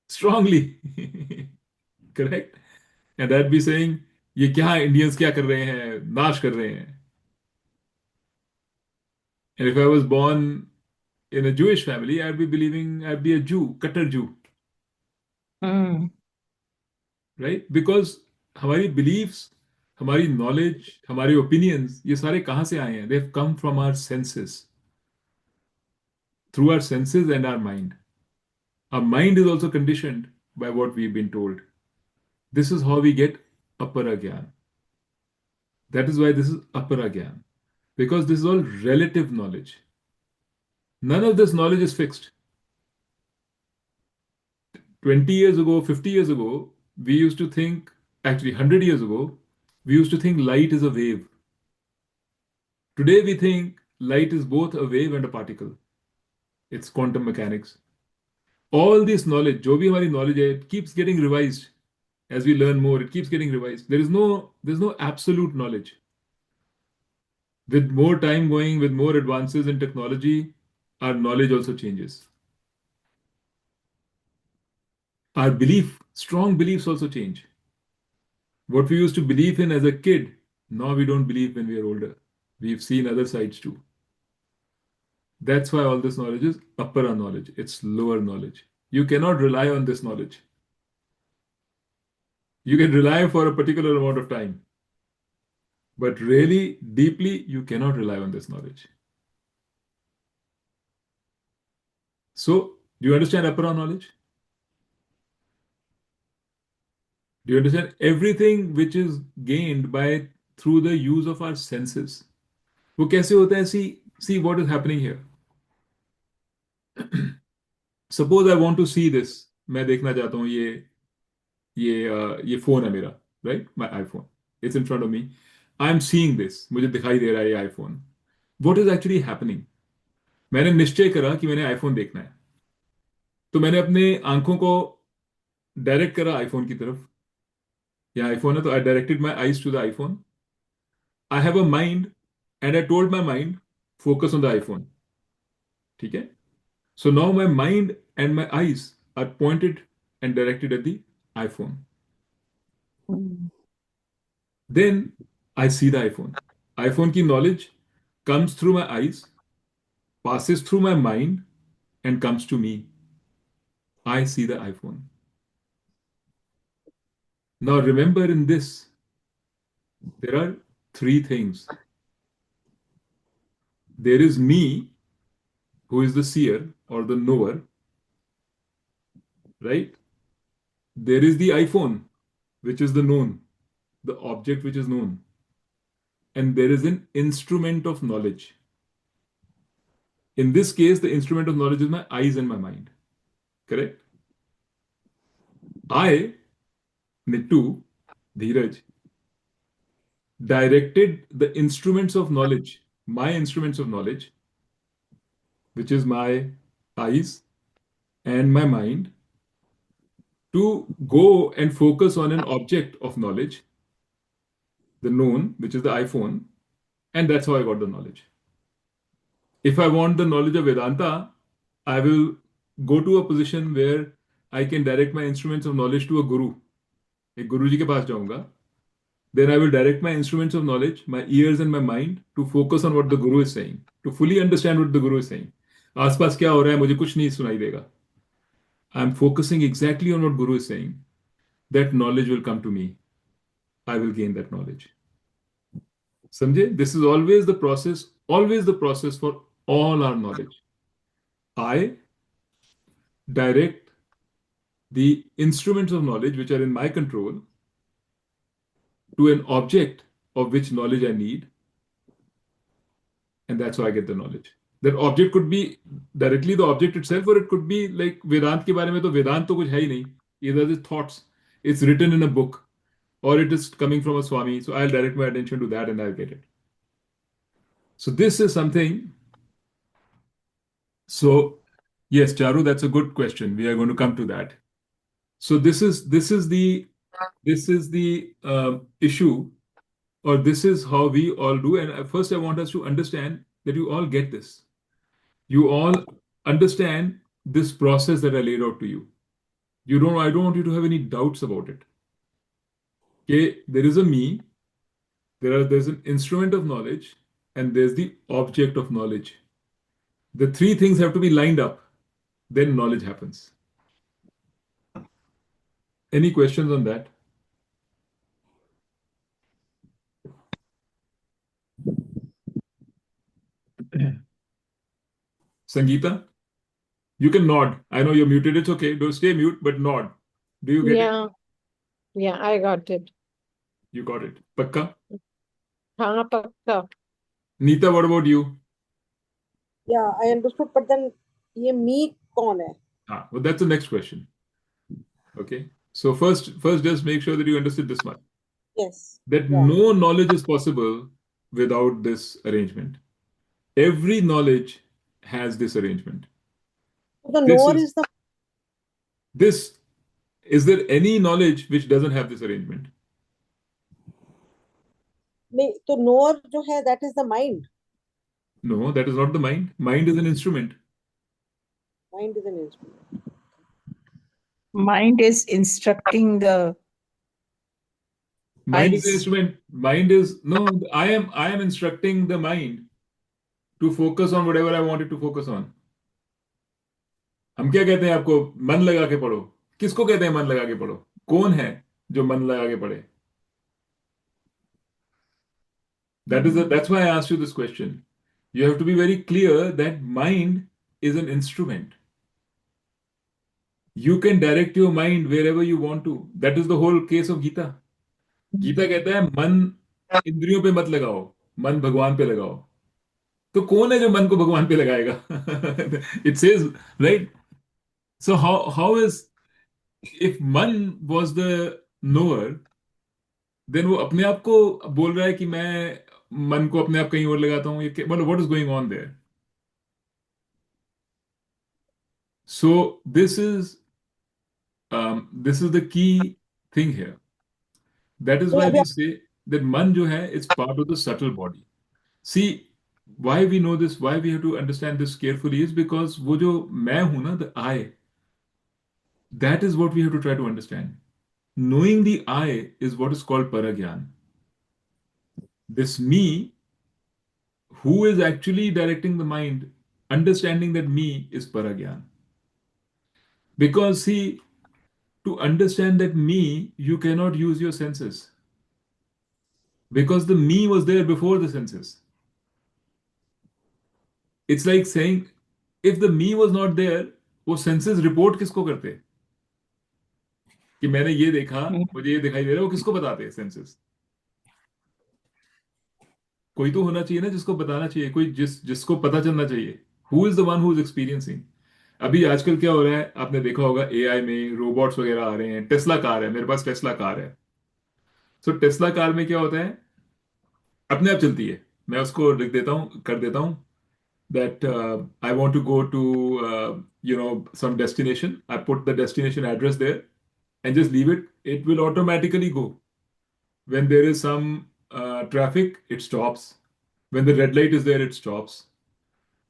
Speaker 1: strongly. Correct? And I'd be saying, ये क्या Indians क्या कर रहे हैं, नाश कर रहे हैं. And if I was born in a Jewish family, I'd be believing I'd be a Jew, Qatar Jew. Right? Because हमारी beliefs, हमारी knowledge, हमारे opinions, ये सारे कहाँ से आए हैं? They've come from our senses. Through our senses and our mind. Our mind is also conditioned by what we've been told. This is how we get apara gyan. That is why this is apara gyan. Because this is all relative knowledge. None of this knowledge is fixed. 20 years ago, 50 years ago, we used to think, actually 100 years ago, we used to think light is a wave. Today we think light is both a wave and a particle. It's quantum mechanics. All this knowledge, जो भी हमारी knowledge है, it keeps getting revised. As we learn more, it keeps getting revised. There's no absolute knowledge. With more time going, with more advances in technology, our knowledge also changes. Our belief, strong beliefs also change. What we used to believe in as a kid, now we don't believe when we are older. We've seen other sides too. That's why all this knowledge is uppara knowledge. It's lower knowledge. You cannot rely on this knowledge. You can rely for a particular amount of time. But really, deeply, you cannot rely on this knowledge. So, do you understand appara knowledge? Do you understand everything which is gained by through the use of our senses? वो कैसे होता है? See what is happening here. Suppose I want to see this. मैं देखना चाहता हूँ ये phone है मेरा, right? My iPhone. It's in front of me. I'm seeing this. मुझे दिखाई दे रहा है ये iPhone. What is actually happening? मैंने निश्चय करा कि मैंने आईफोन देखना है, तो मैंने अपने आंखों को डायरेक्ट करा आईफोन की तरफ. या आईफोन है तो I directed my eyes to the iPhone. I have a mind and I told my mind focus on the iPhone. ठीक है. So now my mind and my eyes are pointed and directed at the iPhone. Then I see the iPhone. IPhone की knowledge comes through my eyes, passes through my mind, and comes to me. I see the iPhone. Now remember, in this, there are three things. There is me, who is the seer or the knower, right? There is the iPhone, which is the known, the object which is known. And there is an instrument of knowledge. In this case, the instrument of knowledge is my eyes and my mind. Correct? I, Nittu, Dheeraj, directed the instruments of knowledge, my instruments of knowledge, which is my eyes and my mind, to go and focus on an object of knowledge, the known, which is the iPhone, and that's how I got the knowledge. If I want the knowledge of Vedanta, I will go to a position where I can direct my instruments of knowledge to a guru. एक गुरु जी के पास जाऊंगा. Then I will direct my instruments of knowledge, my ears and my mind, to focus on what the guru is saying, to fully understand what the guru is saying. आसपास क्या हो रहा है मुझे कुछ नहीं सुनाई देगा. I'm focusing exactly on what guru is saying. That knowledge will come to me. I will gain that knowledge. समझे? This is always the process for all our knowledge. I direct the instruments of knowledge which are in my control to an object of which knowledge I need, and that's how I get the knowledge. That object could be directly the object itself, or it could be like Vedant के बारे में तो वेदांत तो कुछ है ही नहीं. Either the thoughts, it's written in a book, or it is coming from a Swami. So I'll direct my attention to that and I'll get it. So this is something. So yes, Charu, that's a good question. We are going to come to that. So this is the issue, or this is how we all do. And first, I want us to understand that you all get this. You all understand this process that I laid out to you. I don't want you to have any doubts about it. Okay, there is a me, there's an instrument of knowledge, and there's the object of knowledge. The three things have to be lined up, then knowledge happens. Any questions on that? Sangeeta? You can nod. I know you're muted. It's okay. Don't stay mute, but nod. Do you get it?
Speaker 6: Yeah, yeah, I got it.
Speaker 1: You got it. Pakka?
Speaker 6: हाँ पक्का.
Speaker 1: Neeta, what about you?
Speaker 5: Yeah, I understood. But then, ये me कौन है?
Speaker 1: Well, that's the next question. Okay. So first just make sure that you understood this much.
Speaker 5: Yes.
Speaker 1: That
Speaker 5: Yeah.
Speaker 1: no knowledge is possible without this arrangement. Every knowledge has this arrangement.
Speaker 5: The
Speaker 1: This
Speaker 5: knower
Speaker 1: is
Speaker 5: is the
Speaker 1: this. Is there any knowledge which doesn't have this arrangement?
Speaker 5: नहीं तो knower जो है that is the mind.
Speaker 1: No, that is not the mind. Mind is an instrument.
Speaker 5: Mind is an instrument.
Speaker 7: Mind is instructing the
Speaker 1: Mind is an
Speaker 7: eyes.
Speaker 1: instrument. Mind is no. I am instructing the mind to focus on whatever I want it to focus on. हम क्या कहते हैं आपको? मन लगा के पढ़ो. किसको कहते हैं मन लगा के पढ़ो? कौन है जो मन लगा के पढ़े? That's why I asked you this question. You have to be very clear that mind is an instrument. You can direct your mind wherever you want to. That is the whole case of Gita. Gita कहता है मन इंद्रियों पे मत लगाओ, मन भगवान पे लगाओ. तो कौन है जो मन को भगवान पे लगाएगा? It says, right? So how is, if man was the knower, then वो अपने आप को बोल रहा है कि मैं मन को अपने आप कहीं और लगाता हूँ. ये मतलब what is going on there? So this is the key thing here. That is why we say that man जो है is part of the subtle body. See, why we know this, why we have to understand this carefully is because वो जो मैं हूं ना, the I, that is what we have to try to understand. Knowing the I is what is called paragyan. This me, who is actually directing the mind, understanding that me is paragyan. Because see, to understand that me, you cannot use your senses. Because the me was there before the senses. It's like saying, if the me was not there, वो senses report किसको करते? कि मैंने ये देखा, मुझे ये दिखाई दे रहा है, वो किसको बताते हैं senses? कोई तो होना चाहिए ना जिसको बताना चाहिए, कोई जिसको पता चलना चाहिए. Who is the one who is experiencing? अभी आजकल क्या हो रहा है, आपने देखा होगा AI में रोबोट्स वगैरह आ रहे हैं. टेस्ला कार है, मेरे पास टेस्ला कार है. सो टेस्ला कार में क्या होता है, अपने आप चलती है. मैं उसको लिख देता हूँ, कर देता हूँ that I want to go to some destination. I put the destination address there and just leave it. It will automatically go. When there is some traffic, it stops. When the red light is there, it stops.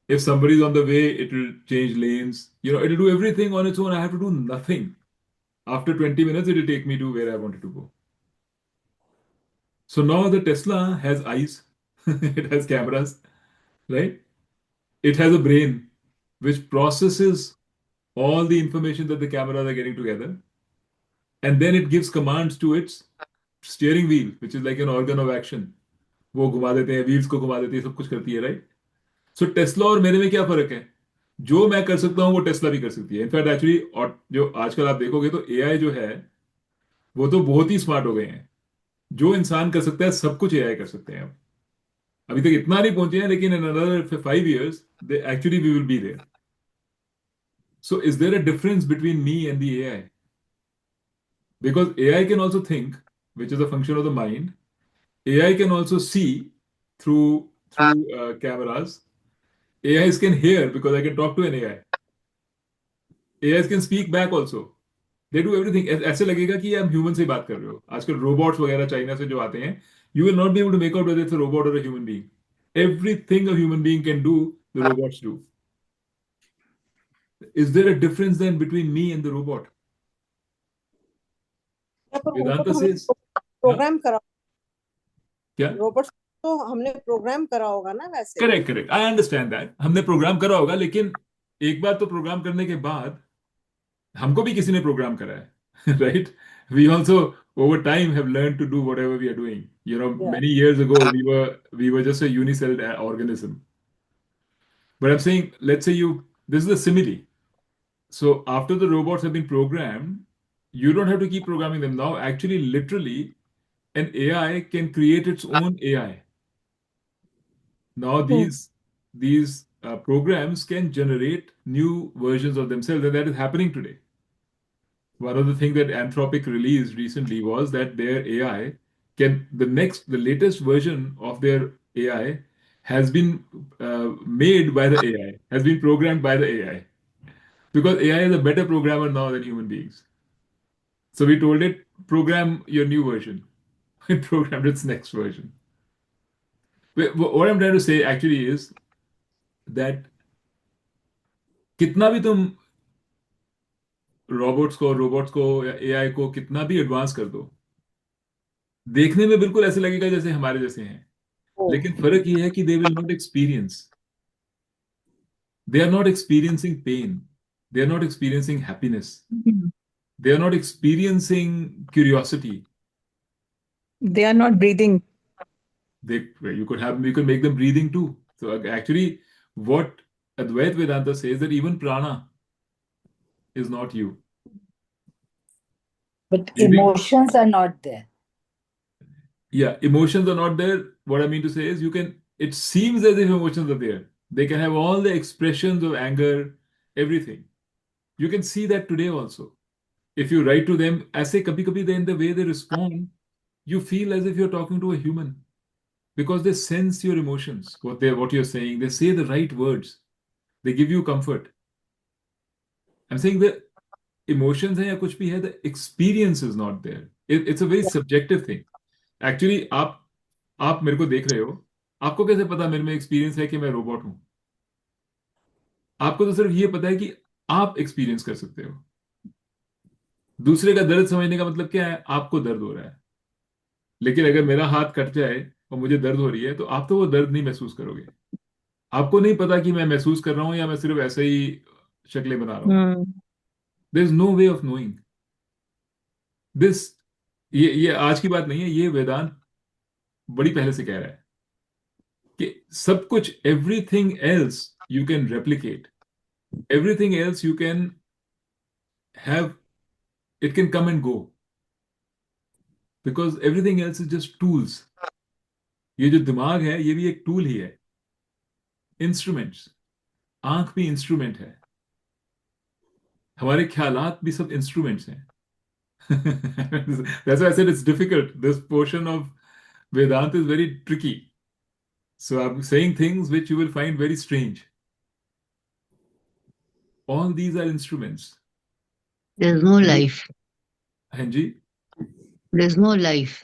Speaker 1: If somebody is on the way, it will change lanes. It'll do everything on its own. I have to do nothing. After 20 minutes, it will take me to where I wanted to go. So now the Tesla has eyes. It has cameras, right? It has a brain which processes all the information that the cameras are getting together. And then it gives commands to its steering wheel, which is like an organ of action. वो घुमा देते हैं, wheels को घुमा देती है, सब कुछ करती है, राइट? सो टेस्ला और मेरे में क्या फर्क है? जो मैं कर सकता हूँ वो टेस्ला भी कर सकती है. इनफैक्ट एक्चुअली, और जो आजकल आप देखोगे तो एआई जो है वो तो बहुत ही स्मार्ट हो गए हैं. जो इंसान कर सकता है सब कुछ एआई कर सकते हैं. अब अभी तक इतना नहीं पहुंचे हैं, लेकिन in another 5 years they actually we will be there. So is there a difference between me and the AI? Because AI can also think, which is a function of the mind. AI can also see through cameras. AIs can hear because I can talk to an AI. AIs can speak back also. They do everything. ऐसे लगेगा कि आप human से बात कर रहे हो. आजकल रोबोट्स वगैरह चाइना से जो आते हैं, you will not be able to make out whether it's a robot or a human being. Everything a human being can do, the robots do. Is there a difference then between me and the robot? Vedanta says,
Speaker 5: program करा
Speaker 1: क्या?
Speaker 5: Robots तो हमने programme करा होगा ना वैसे.
Speaker 1: Correct. I understand that. हमने programme करा होगा, लेकिन एक बार तो प्रोग्राम करने के बाद हमको भी किसी ने प्रोग्राम करा है, right? We also over time have learned to do whatever we are doing.
Speaker 5: Yeah.
Speaker 1: Many years ago we were just a unicelled organism. But I'm saying, let's say this is a simile. So after the robots have been programmed, you don't have to keep programming them now. Actually, literally, an AI can create its own AI. Now these programs can generate new versions of themselves, and that is happening today. One of the things that Anthropic released recently was that their AI the latest version of their AI has been made by the AI, has been programmed by the AI, because AI is a better programmer now than human beings. So we told it, program your new version. It programmed its next version. What I'm trying to say actually is that कितना भी तुम robots को या AI को कितना भी advance कर दो, देखने में बिल्कुल ऐसे लगेगा जैसे हमारे जैसे हैं, लेकिन फर्क ये है कि they are not experiencing pain, they are not experiencing happiness, they are not experiencing curiosity.
Speaker 7: They are not breathing.
Speaker 1: You could make them breathing too. So actually, what Advait Vedanta says, that even prana is not you.
Speaker 8: But
Speaker 1: Breathing-
Speaker 8: emotions are not there.
Speaker 1: Yeah, emotions are not there. What I mean to say is, it seems as if emotions are there. They can have all the expressions of anger, everything. You can see that today also. If you write to them, ऐसे कभी-कभी then the way they respond, you feel as if you're talking to a human, because they sense your emotions, what you're saying. They say the right words. They give you comfort. I'm saying the emotions है या कुछ भी है, the experience is not there. It's a very subjective thing. Actually, आप मेरे को देख रहे हो, आपको कैसे पता मेरे में एक्सपीरियंस है कि मैं रोबोट हूं? आपको तो सिर्फ ये पता है कि आप एक्सपीरियंस कर सकते हो. दूसरे का दर्द समझने का मतलब क्या है? आपको दर्द हो रहा है, लेकिन अगर मेरा हाथ कट जाए और मुझे दर्द हो रही है, तो आप तो वो दर्द नहीं महसूस करोगे. आपको नहीं पता कि मैं महसूस कर रहा हूं या मैं सिर्फ ऐसे ही शक्लें बना रहा हूं. There is no way of knowing this. ये आज की बात नहीं है, ये वेदांत बड़ी पहले से कह रहा है कि सब कुछ, everything else you can replicate, everything else you can have, it can come and go, because everything else is just tools. ये जो दिमाग है, ये भी एक टूल ही है. इंस्ट्रूमेंट्स, आंख भी इंस्ट्रूमेंट है, हमारे ख्यालात भी सब इंस्ट्रूमेंट्स हैं. That's why I said it's difficult. This portion of Vedanta is very tricky. So I'm saying things which you will find very strange. All these are instruments.
Speaker 3: There's no life.
Speaker 1: Hanji?
Speaker 3: There's no life.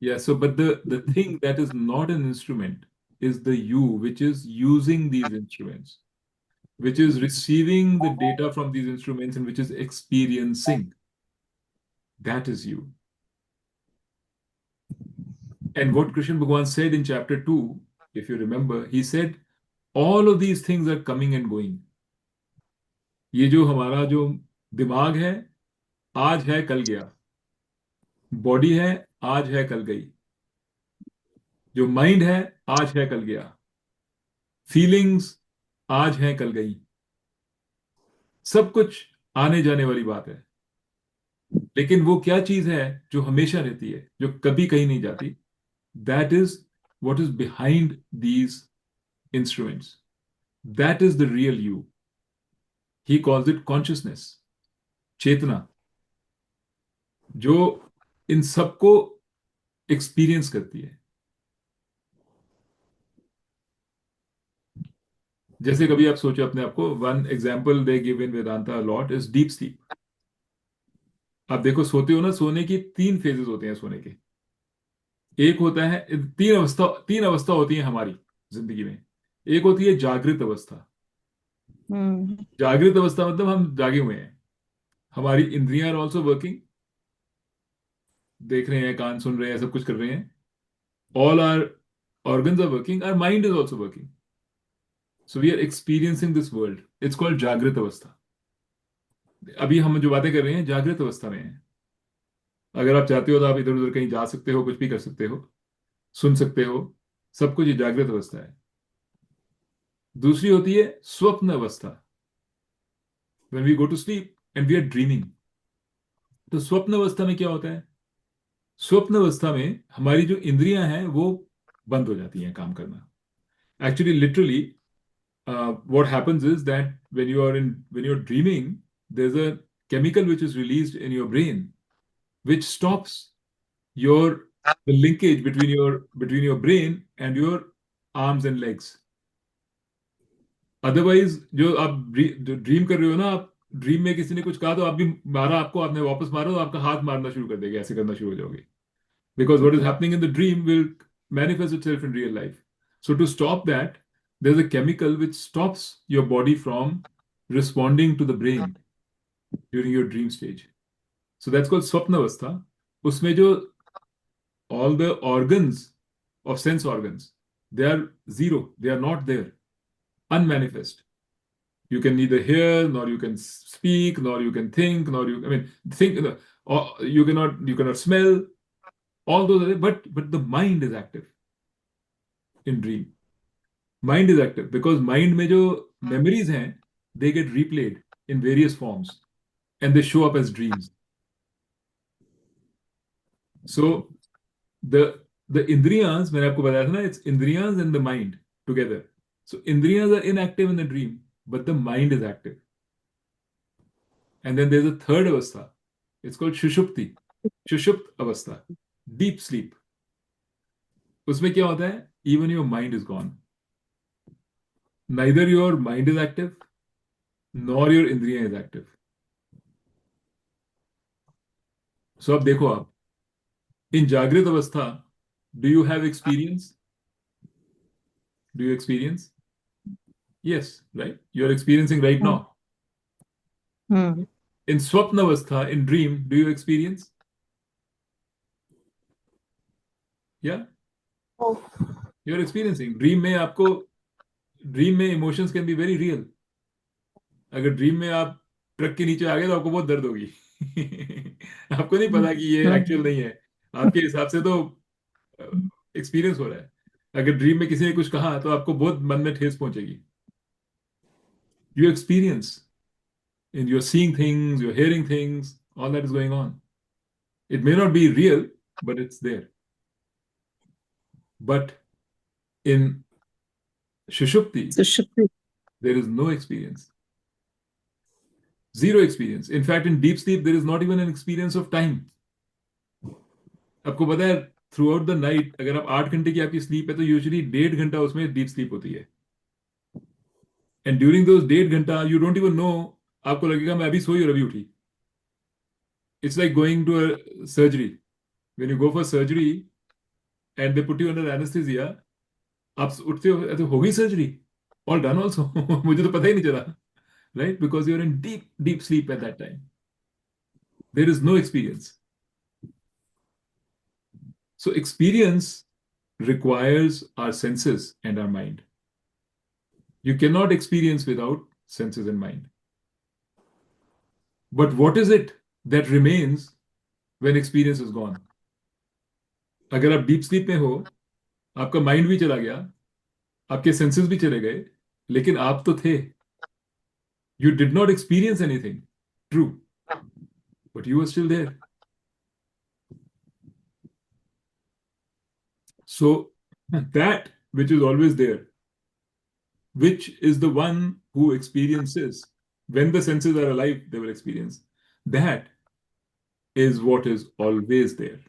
Speaker 1: Yeah, so but the thing that is not an instrument is the you, which is using these instruments, which is receiving the data from these instruments, and which is experiencing. That is you. And what Krishna Bhagwan said in chapter 2, if you remember, he said, all of these things are coming and going. ये जो हमारा जो दिमाग है, आज है कल गया. बॉडी है, आज है कल गई. जो माइंड है, आज है कल गया. फीलिंग्स आज है कल गई. सब कुछ आने जाने वाली बात है. लेकिन वो क्या चीज है जो हमेशा रहती है, जो कभी कहीं नहीं जाती? That is what is behind these instruments. That is the real you. He calls it consciousness, chetna, जो इन सबको एक्सपीरियंस करती है. जैसे कभी आप सोचो अपने आप को, one example they give in Vedanta lot is deep sleep. आप देखो, सोते हो ना, सोने की 3 फेजेस होते हैं सोने के. एक होता है, 3 अवस्था होती है हमारी जिंदगी में. एक होती है जागृत अवस्था. जागृत अवस्था मतलब हम जागे हुए हैं, हमारी इंद्रियां आर ऑल्सो वर्किंग, देख रहे हैं, कान सुन रहे हैं, सब कुछ कर रहे हैं. All are organs are working, our mind is also working. So we are experiencing this world. It's called जागृत अवस्था. अभी हम जो बातें कर रहे हैं जागृत अवस्था में हैं. अगर आप चाहते हो तो आप इधर उधर कहीं जा सकते हो, कुछ भी कर सकते हो, सुन सकते हो, सब कुछ ये जागृत अवस्था है. दूसरी होती है स्वप्न अवस्था. when we go to sleep and we are dreaming. तो स्वप्न अवस्था में क्या होता है? स्वप्न अवस्था में हमारी जो इंद्रियां हैं वो बंद हो जाती हैं काम करना. Actually, literally, what happens is that when you're dreaming, there's a chemical which is released in your brain, which stops the linkage between your brain and your arms and legs. Otherwise जो आप dream कर रहे हो ना, आप dream में किसी ने कुछ कहा तो आप भी मारा, आपको आपने वापस मारा तो आपका हाथ मारना शुरू कर देगा, ऐसे करना शुरू हो जाओगे. Because what is happening in the dream will manifest itself in real life. So to stop that, there is a chemical which stops your body from responding to the brain during your dream stage. So that's called स्वप्न अवस्था. उसमें जो all the organs of sense organs, they are zero, they are not there, unmanifest. You can neither hear, nor you can speak, nor you can think, think, or you cannot smell. All those are there, but the mind is active in dream. Mind is active because mind में जो memories हैं, they get replayed in various forms and they show up as dreams. So the indriyas, मैंने आपको बताया था ना, it's indriyas and the mind together. So indriyas are inactive in the dream, but the mind is active. And then there's a third avastha. It's called shushupti. Shushupt avastha, deep sleep. उसमें क्या होता है? Even your mind is gone. Neither your mind is active, nor your indriya is active. So अब देखो आप, in जागृत अवस्था, do you have experience? Do you experience? Yes, right? You're experiencing right now.
Speaker 7: Hmm.
Speaker 1: In swapna avastha, in dream, do you experience? Yeah?
Speaker 5: Oh.
Speaker 1: You're experiencing. Dream में emotions can be very real. अगर dream में आप truck के नीचे आ गए तो आपको बहुत दर्द होगी. आपको नहीं पता कि ये एक्चुअल नहीं है, आपके हिसाब से तो एक्सपीरियंस हो रहा है. अगर ड्रीम में किसी ने कुछ कहा तो आपको बहुत मन में ठेस पहुंचेगी. You experience, and you're seeing things, you're hearing things, all that is going on. It may not be real, but it's there. But in Shushupti,
Speaker 7: Sushupti.
Speaker 1: there is no experience. Zero experience. In fact, in deep sleep, there is not even an experience of time. आपको पता है, through out the night, अगर आप 8 घंटे की आपकी sleep है तो यूजुअली 1.5 घंटा उसमें डीप स्लीप होती है. एंड ड्यूरिंग दोज 1.5 घंटा यू डोंट इवन नो, आपको लगेगा मैं अभी सोई और अभी उठी. It's like going to a surgery. When you go for surgery and they put you under anaesthesia, आप उठते हो गई सर्जरी, ऑल डन ऑल्सो. मुझे तो पता ही नहीं चला, right? Because you are in deep sleep at that time. There is no experience. So experience requires our senses and our mind. You cannot experience without senses and mind. But what is it that remains when experience is gone? अगर आप deep sleep में हो, आपका mind भी चला गया, आपके senses भी चले गए, लेकिन आप तो थे. You did not experience anything. True. But you were still there. So that which is always there, which is the one who experiences, when the senses are alive, they will experience. That is what is always there.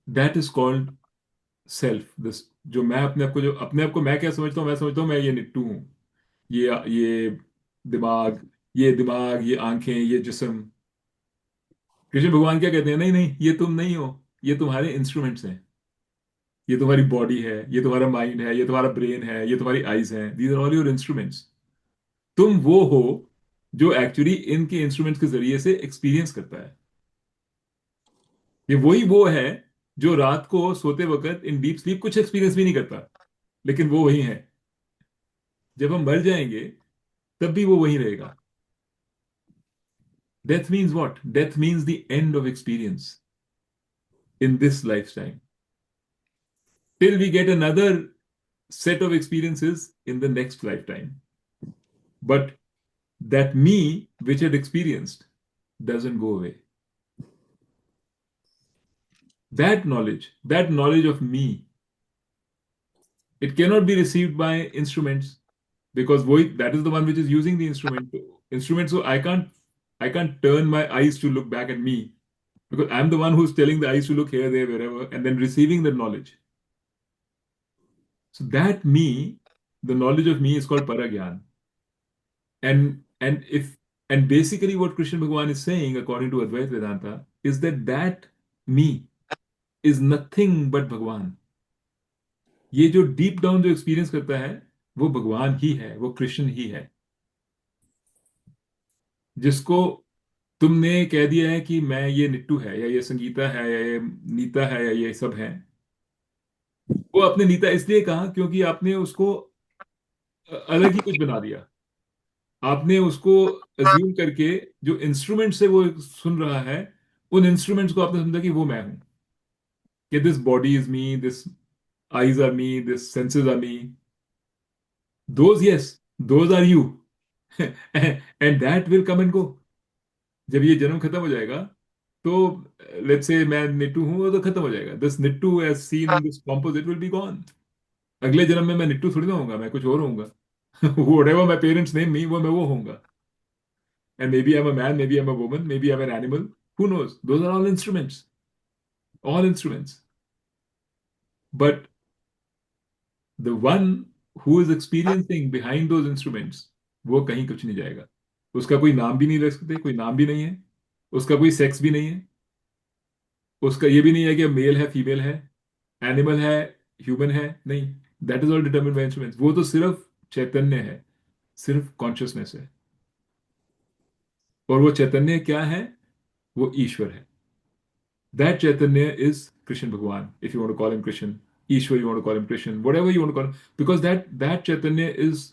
Speaker 1: That is called self. This जो मैं अपने आप को मैं क्या समझता हूँ, मैं समझता हूँ मैं ये निट्टू हूँ, ये दिमाग, ये आंखें, ये जिस्म. कृष्ण भगवान क्या कहते हैं? नहीं नहीं, ये तुम नहीं हो, ये तुम्हारे इंस्ट्रूमेंट्स हैं. ये तुम्हारी बॉडी है, ये तुम्हारा माइंड है, ये तुम्हारा ब्रेन है, ये तुम्हारी आईज हैं. These are all your instruments. तुम वो हो जो एक्चुअली इनके इंस्ट्रूमेंट्स के जरिए से एक्सपीरियंस करता है. ये वो है जो रात को सोते वक्त इन डीप स्लीप कुछ एक्सपीरियंस भी नहीं करता, लेकिन वो वही है. जब हम मर जाएंगे तब भी वो वही रहेगा. Death means what? Death means the end of experience in this life time, till we get another set of experiences in the next lifetime. But that me which had experienced doesn't go away. That knowledge of me, it cannot be received by instruments, because that is the one which is using the instrument. So I can't turn my eyes to look back at me, because I'm the one who's telling the eyes to look here, there, wherever, and then receiving the knowledge. So that me, the knowledge of me, is called paragyan. And basically what Krishna Bhagavan is saying, according to Advaita Vedanta, is that me is nothing but Bhagwan. ये जो deep down जो experience करता है, वो भगवान ही है, वो कृष्ण ही है, जिसको तुमने कह दिया है कि मैं ये निट्टू है, या ये संगीता है, या ये नीता है, या ये सब है। वो आपने नीता इसलिए कहा क्योंकि आपने उसको अलग ही कुछ बना दिया। आपने उसको अज्यूम करके जो इंस्ट्रूमेंट से वो सुन रहा है, उन इंस्ट्रूमेंट्स को आपने समझा कि वो मैं हूं, कि this body is me, this eyes are me, this senses are me. Those, yes, those are you. And that will come and go. जब ये जन्म खत्म हो जाएगा, तो लेट्स से मैं निट्टू हूं, वो तो खत्म हो जाएगा। This entity as seen in this composite will be gone. अगले जन्म में मैं निट्टू थोड़ी ना होऊंगा, मैं कुछ और होऊंगा। Whatever my parents name me, वो मैं वो होऊंगा। And maybe I'm a man, maybe I'm a woman, maybe I'm an animal. Who knows? Those are all instruments. All instruments. But the one who is experiencing behind those instruments, वो कहीं कुछ नहीं जाएगा। उसका कोई नाम भी नहीं रख सकते, कोई नाम भी नहीं है, उसका कोई सेक्स भी नहीं है, उसका ये भी नहीं है कि मेल है, फीमेल है, एनिमल है, ह्यूमन है, नहीं। That is all determined bye instruments. वो तो सिर्फ चैतन्य है, सिर्फ कॉन्शियसनेस है। और वो चैतन्य क्या है? वो ईश्वर है। That Chaitanya is Krishna Bhagwan, if you want to call him Krishna. Ishwar, you want to call him Krishna, whatever you want to call him, because that Chaitanya is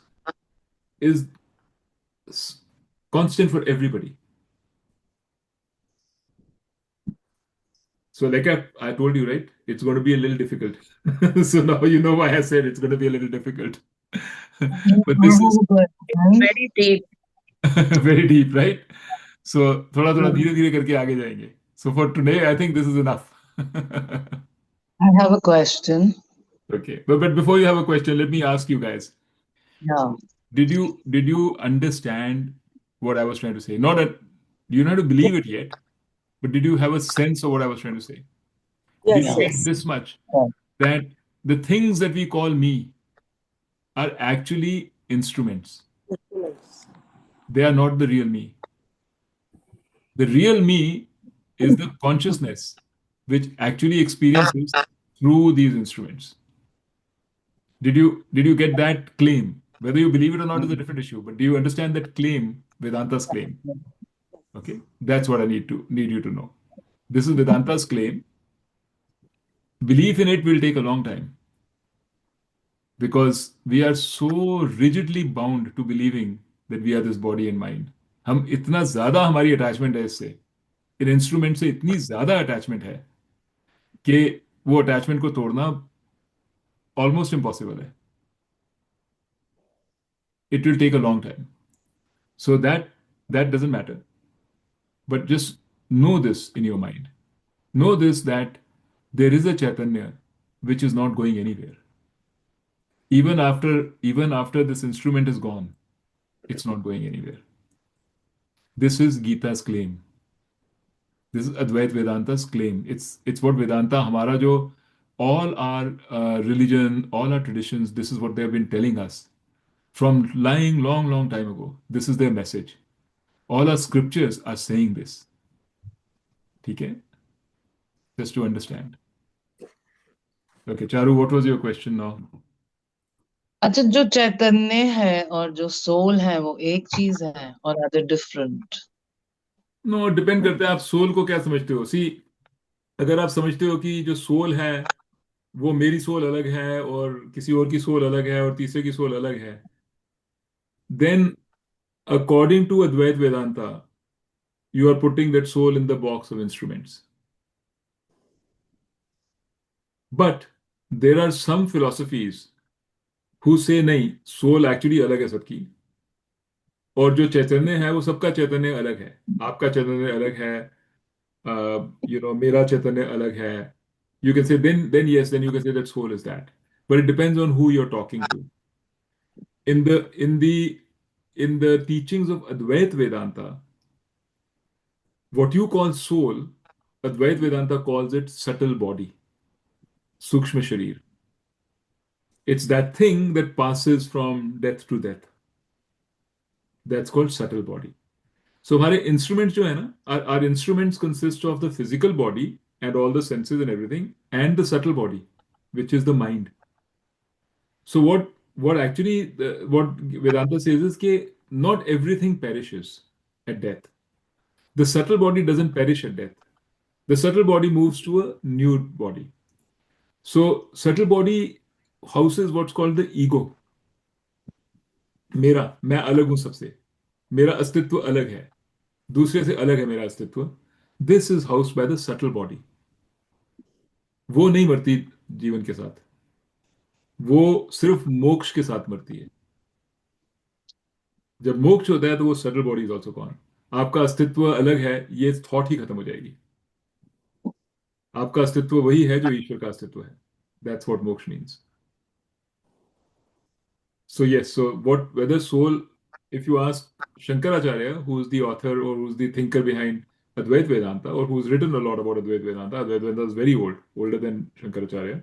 Speaker 1: constant for everybody. So like I told you, right? It's going to be a little difficult. So now you know why I said it's going to be a little difficult. But this is
Speaker 7: Very deep.
Speaker 1: very deep, right? So थोड़ा थोड़ा धीरे धीरे करके आगे जाएंगे. So for today, I think this is enough.
Speaker 7: I have a question.
Speaker 1: Okay, but before you have a question, let me ask you guys.
Speaker 7: Yeah.
Speaker 1: Did you understand what I was trying to say? Not that you don't have to believe it yet, but did you have a sense of what I was trying to say? Did
Speaker 5: Yes,
Speaker 1: you get
Speaker 5: yes.
Speaker 1: this much
Speaker 7: Yeah.
Speaker 1: that the things that we call me are actually instruments?
Speaker 5: Instruments.
Speaker 1: They are not the real me. The real me is the consciousness which actually experiences through these instruments. Did you get that claim? Whether you believe it or not is a different issue, but do you understand that claim, Vedanta's claim? Okay, that's what I need you to know. This is Vedanta's claim. Belief in it will take a long time because we are so rigidly bound to believing that we are this body and mind. हम इतना ज्यादा हमारी attachment है इससे, इन instrument से इतनी ज्यादा attachment है कि वो अटैचमेंट को तोड़ना ऑलमोस्ट इम्पॉसिबल है. It will take a long time. So that doesn't matter. But just know this in your mind. Know this, that there is a Chaitanya which is not going anywhere. Even after this instrument is gone, it's not going anywhere. This is Gita's claim. This is Advaita Vedanta's claim. It's what Vedanta, हमारा जो all our religion, all our traditions, this is what they've been telling us from lying long time ago. This is their message. All our scriptures are saying this. ठीक है? Just to understand. Okay, Charu, what was your question now?
Speaker 7: अच्छा, जो चैतन्य है और जो soul है वो एक चीज है और are they different?
Speaker 1: No, depend करता है आप सोल को क्या समझते हो. सी, अगर आप समझते हो कि जो सोल है वो मेरी सोल अलग है और किसी और की सोल अलग है और तीसरे की सोल अलग है, then according to Advaita Vedanta you are putting that soul in the box of instruments. But there are some philosophies who say नहीं, soul actually अलग है सबकी और जो चैतन्य है वो सबका चैतन्य अलग है। आपका चैतन्य अलग है, मेरा चैतन्य अलग है। You can say then yes, then you can say that soul is that. But it depends on who you're talking to. In the teachings of Advaita Vedanta, what you call soul, Advaita Vedanta calls it subtle body, Sukshma Sharir. It's that thing that passes from death to death. That's called subtle body. So हमारे instruments जो है ना, our instruments consist of the physical body and all the senses and everything, and the subtle body, which is the mind. So what Vedanta says is that not everything perishes at death. The subtle body doesn't perish at death. The subtle body moves to a new body. So subtle body houses what's called the ego. मैं अलग हूं सबसे, मेरा अस्तित्व अलग है, दूसरे से अलग है मेरा अस्तित्व. This is housed by the subtle body. वो नहीं मरती जीवन के साथ, वो सिर्फ मोक्ष के साथ मरती है. जब मोक्ष होता है तो वो subtle body is also gone. आपका अस्तित्व अलग है, ये थॉट ही खत्म हो जाएगी. आपका अस्तित्व वही है जो ईश्वर का अस्तित्व है. दैट्स व्हाट मोक्ष means. So yes, so whether soul, if you ask Shankaracharya, who's the author or who's the thinker behind Advaita Vedanta, or who's written a lot about Advaita Vedanta is very old, older than Shankaracharya.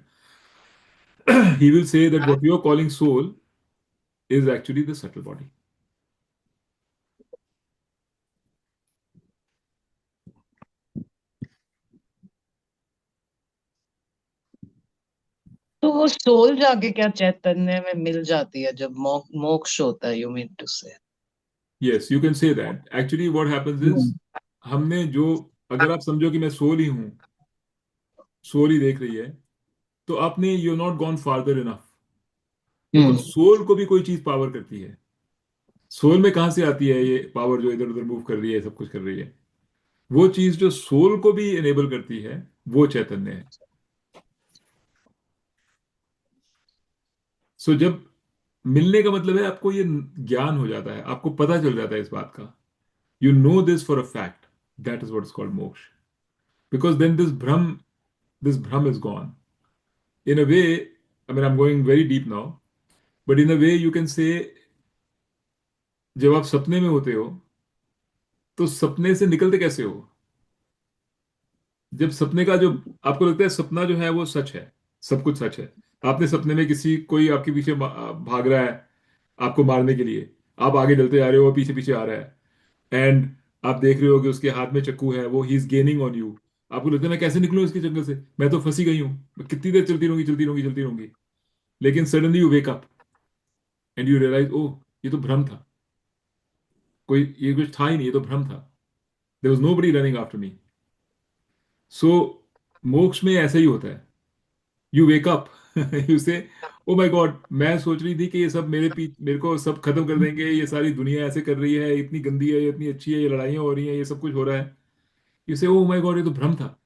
Speaker 1: He will say that what you are calling soul is actually the subtle body.
Speaker 7: तो वो soul जाके क्या चैतन्य में मिल जाती है जब मोक्ष होता है, यू मीन टू से?
Speaker 1: Yes, you can say that. Actually, what happens is, हमने जो, अगर आप समझो कि मैं सोल ही हूं, सोल ही देख रही है, तो आपने you not gone farther enough. Because soul को भी कोई चीज पावर करती है. सोल में कहां से आती है ये पावर जो इधर उधर मूव कर रही है, सब कुछ कर रही है? वो चीज जो सोल को भी एनेबल करती है वो चैतन्य है. सो जब मिलने का मतलब है आपको ये ज्ञान हो जाता है, आपको पता चल जाता है इस बात का. You know this for a fact. That is what is called मोक्ष. बिकॉज देन दिस भ्रम is gone. In a way, I mean, I'm going very deep now, but in a way you can say, जब आप सपने में होते हो तो सपने से निकलते कैसे हो? जब सपने का जो, आपको लगता है सपना जो है वो सच है, सब कुछ सच है. आपने सपने में कोई आपके पीछे भाग रहा है आपको मारने के लिए. आप आगे चलते जा रहे हो, वो पीछे पीछे आ रहा है, एंड आप देख रहे हो कि उसके हाथ में चाकू है, वो he is gaining on you. आपको लगता है मैं कैसे निकलूं इसके जंगल से, मैं तो फंसी गई हूं, मैं कितनी देर चलती रहूंगी चलती रहूंगी चलती रहूंगी. लेकिन suddenly you wake up and you realise, oh ये तो भ्रम था, ये कुछ था ही नहीं, ये तो भ्रम था. There was nobody running after me. So मोक्ष में ऐसा ही होता है. यू वेक अप, यू से, ओ माय गॉड, मैं सोच रही थी कि ये सब मेरे को सब खत्म कर देंगे, ये सारी दुनिया ऐसे कर रही है, इतनी गंदी है, ये इतनी अच्छी है, ये लड़ाइयाँ हो रही हैं, ये सब कुछ हो रहा है. यू से, ओ माय गॉड, ये तो भ्रम था.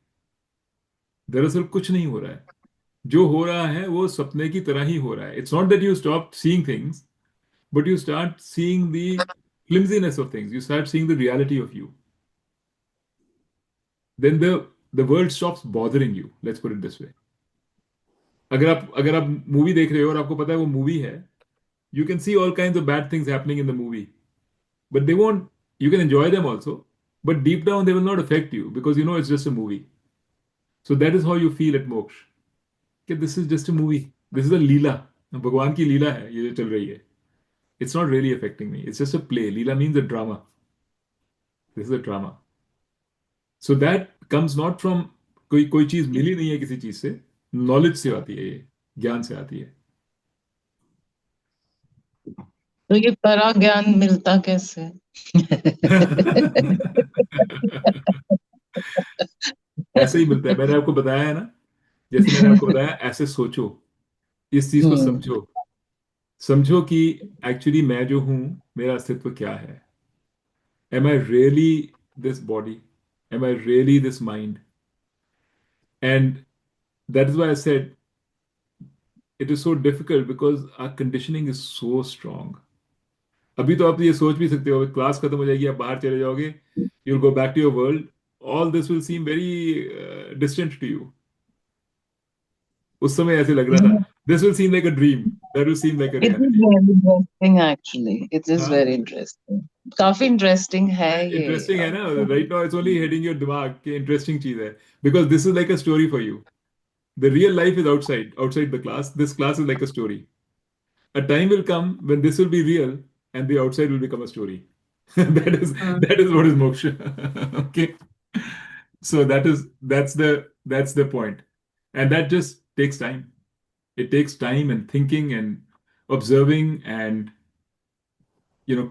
Speaker 1: दरअसल कुछ नहीं हो रहा है. जो हो रहा है वो सपने की तरह ही हो रहा है. It's not that you stop seeing things, but you start seeing the flimsiness of things. You start seeing the reality of you. Then the world stops bothering you. Let's put it this way. अगर आप movie देख रहे हो और आपको पता है वो मूवी है, you can see all kinds of bad things happening in the movie, but they won't. You can enjoy them also, but deep down they will not affect you because you know it's just a movie. So that is how you feel at moksha. कि this is just a movie. This is a लीला. भगवान की लीला है ये जो चल रही है. It's not really affecting me. It's just a play. Leela means a drama. This is a drama. So that comes not from कोई चीज मिली नहीं है किसी चीज से. नॉलेज से आती है, ये ज्ञान से आती है.
Speaker 7: तो ये परा ज्ञान मिलता कैसे?
Speaker 1: ऐसे ही मिलता है. मैंने आपको बताया है ना, जैसे मैंने आपको बताया, ऐसे सोचो, इस चीज को समझो. समझो कि एक्चुअली मैं जो हूं, मेरा अस्तित्व क्या है. Am I really this body? Am I really this mind? And that is why I said it is so difficult because our conditioning is so strong. अभी तो आप ये सोच भी सकते हो, क्लास खत्म हो जाएगी, आप बाहर चले जाओगे, you will go back to your world, all this will seem very distant to you. उस समय ऐसे लग रहा था, this will seem like a dream, that will seem like a
Speaker 7: It is
Speaker 1: reality.
Speaker 7: very interesting actually. It is
Speaker 1: हाँ,
Speaker 7: very interesting. काफी interesting है ये।
Speaker 1: इंटरेस्टिंग है ना, right now it's only hitting your दिमाग कि इंटरेस्टिंग चीज है, because this is like a story for you. The real life is outside the class, this class is like a story. A time will come when this will be real and the outside will become a story. that is
Speaker 7: Hmm.
Speaker 1: that is what is moksha. Okay, so that's the point, and that just takes time. It takes time and thinking and observing and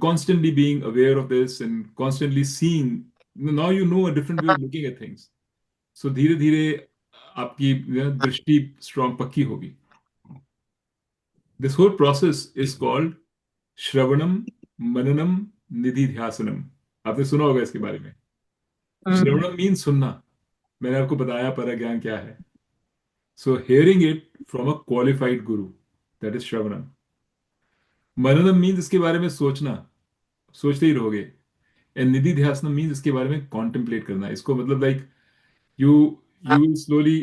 Speaker 1: constantly being aware of this and constantly seeing. Now you know a different way of looking at things. So धीरे धीरे आपकी दृष्टि strong पक्की होगी. This whole process is called श्रवणम मननम निधिध्यासनम। आपने सुना होगा इसके बारे में।
Speaker 7: Hmm.
Speaker 1: श्रवणम मीन सुनना, मैंने आपको बताया परज्ञान क्या है। So hearing it from a qualified guru, that is shravanam. Mananam means इसके बारे में सोचना, सोचते ही रहोगे। एंड निधिध्यासनम मीन्स इसके बारे में कॉन्टेम्पलेट करना। इसको मतलब like you you will slowly,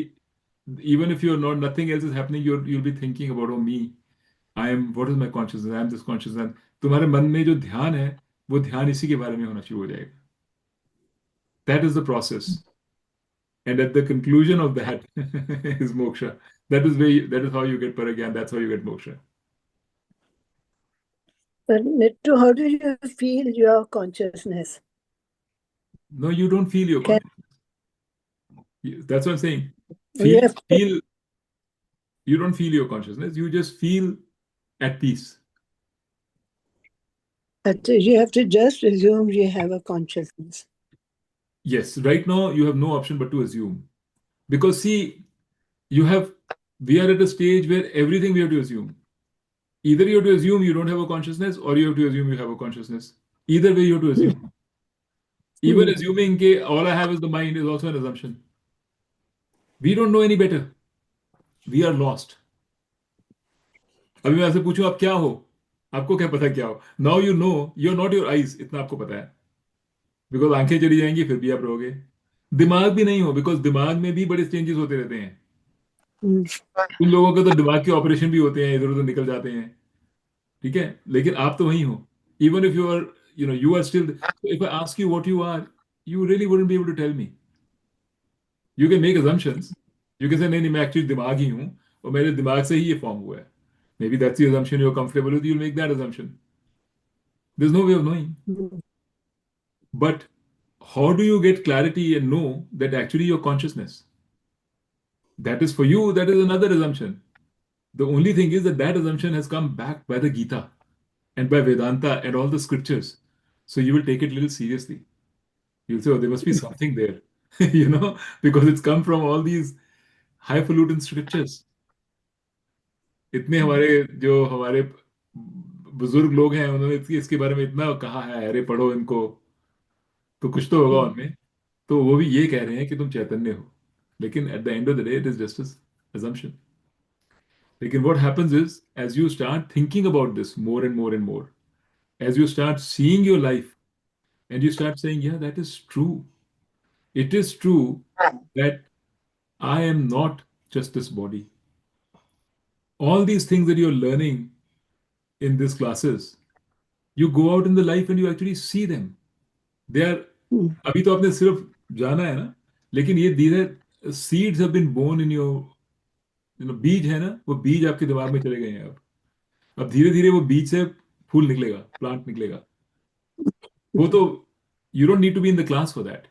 Speaker 1: even if you're not, nothing else is happening, you'll be thinking about, oh me, I am, what is my consciousness, I am this consciousness। तुम्हारे मन में जो ध्यान है वो ध्यान इसी के बारे में होना शुरू हो जाएगा। That is the process. And at the conclusion of that is moksha. That is how you get paragyan, that's how you get moksha.
Speaker 2: But Nittu, how do you feel your consciousness?
Speaker 1: No, you don't feel your
Speaker 2: Can
Speaker 1: consciousness. That's what I'm saying.
Speaker 2: you have
Speaker 1: You don't feel your consciousness, you just feel at peace.
Speaker 2: you have to just assume you have a consciousness.
Speaker 1: Yes, right now you have no option but to assume. Because see, we are at a stage where everything we have to assume. Either you have to assume you don't have a consciousness or you have to assume you have a consciousness. Either way you have to assume. Even assuming that all I have is the mind is also an assumption. We don't know any better. We are lost. अभी मैं आपसे पूछूं आप क्या हो, आपको क्या पता क्या हो? Now you know you're not your eyes, इतना आपको पता है। बिकॉज आंखें चली जाएंगी फिर भी आप रहोगे। दिमाग भी नहीं हो, बिकॉज दिमाग में भी बड़े चेंजेस होते रहते हैं। उन लोगों के तो दिमाग के ऑपरेशन भी होते हैं, इधर उधर निकल जाते हैं, ठीक है, लेकिन आप तो वही हो। Even if you are still, if I ask you what you are, you really wouldn't be able to tell me. You can make assumptions. You can say नहीं नहीं मैं एक्चुअली दिमाग ही हूँ और मेरे दिमाग से ही ये फॉर्म हुआ है। Maybe that's the assumption you're comfortable with, you'll make that assumption. There's no way of knowing. But how do you get clarity and know that actually your consciousness? That is for you, that is another assumption. The only thing is that assumption has come back by the Gita and by Vedanta and all the scriptures. So you will take it a little seriously. You'll say, oh, there must be something there, because it's come from all these highfalutin scriptures. इतने हमारे बुजुर्ग लोग हैं, उन्होंने इसके बारे में इतना कहा है, अरे पढ़ो इनको, तो कुछ तो होगा उनमें। तो वो भी ये कह रहे हैं कि तुम चैतन्य हो, लेकिन at the end of the day it is just assumption. लेकिन what happens is, as you start thinking about this more and more and more, as you start seeing your life and you start saying, yeah, that is true. It is true that I am not just this body. All these things that you're learning in these classes, you go out in the life and you actually see them. They are, अभी तो आपने सिर्फ जाना है ना, लेकिन ये धीरे seeds have been born in your, बीज है ना, वो बीज आपके दिमाग में चले गए हैं। अब धीरे धीरे वो बीज से फूल निकलेगा, प्लांट निकलेगा। वो तो you don't need to be in the class for that.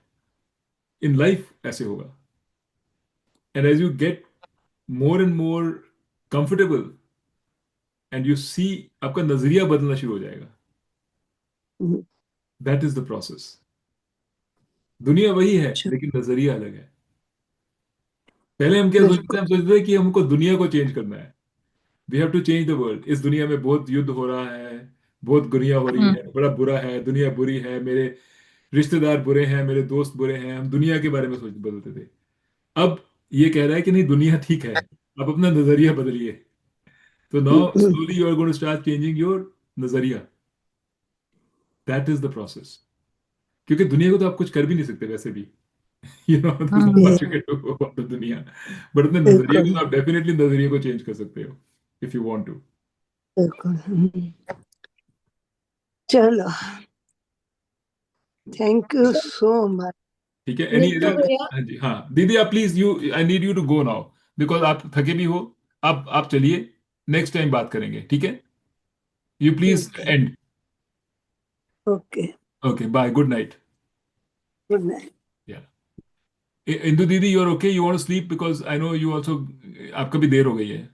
Speaker 1: In life ऐसे होगा। And as you get more and more comfortable and you see, आपका नजरिया बदलना शुरू हो जाएगा। That is the process. दुनिया वही है लेकिन नजरिया अलग है। पहले हम क्या सोचते थे? हम सोचते थे कि हमको दुनिया को चेंज करना है, we have to change the world. इस दुनिया में बहुत युद्ध हो रहा है, बहुत गुरिया हो रही है, बड़ा बुरा है, दुनिया बुरी है, मेरे रिश्तेदार बुरे हैं, मेरे दोस्त बुरे हैं। हम दुनिया के बारे में सोच बदलते थे। अब ये कह रहा है कि नहीं, दुनिया ठीक है, आप अपना नजरिया बदलिए। तो now slowly you are going to start changing your nazariya. That is the process. क्योंकि दुनिया को तो आप कुछ कर भी नहीं सकते वैसे भी. there's not
Speaker 3: Hmm.
Speaker 1: much you can do about the दुनिया. बट अपने नजरिए
Speaker 2: बिल्कुल
Speaker 1: को आप डेफिनेटली नजरिए को चेंज कर सकते हो इफ यू वांट टू.
Speaker 2: बिल्कुल. चलो, थैंक यू सो मच.
Speaker 1: ठीक है. Any
Speaker 6: Neetu
Speaker 1: other?
Speaker 6: भैया,
Speaker 1: हाँ जी, हाँ दीदी आप please, you I need you to go now because आप थके भी हो. आप चलिए, नेक्स्ट टाइम बात करेंगे, ठीक है? यू प्लीज
Speaker 2: ठीक है.
Speaker 1: And.
Speaker 2: Okay,
Speaker 1: okay, bye, good night.
Speaker 2: Good night.
Speaker 1: Yeah Indu दीदी, you are okay? You want to sleep because I know you also, आपका भी देर हो गई है.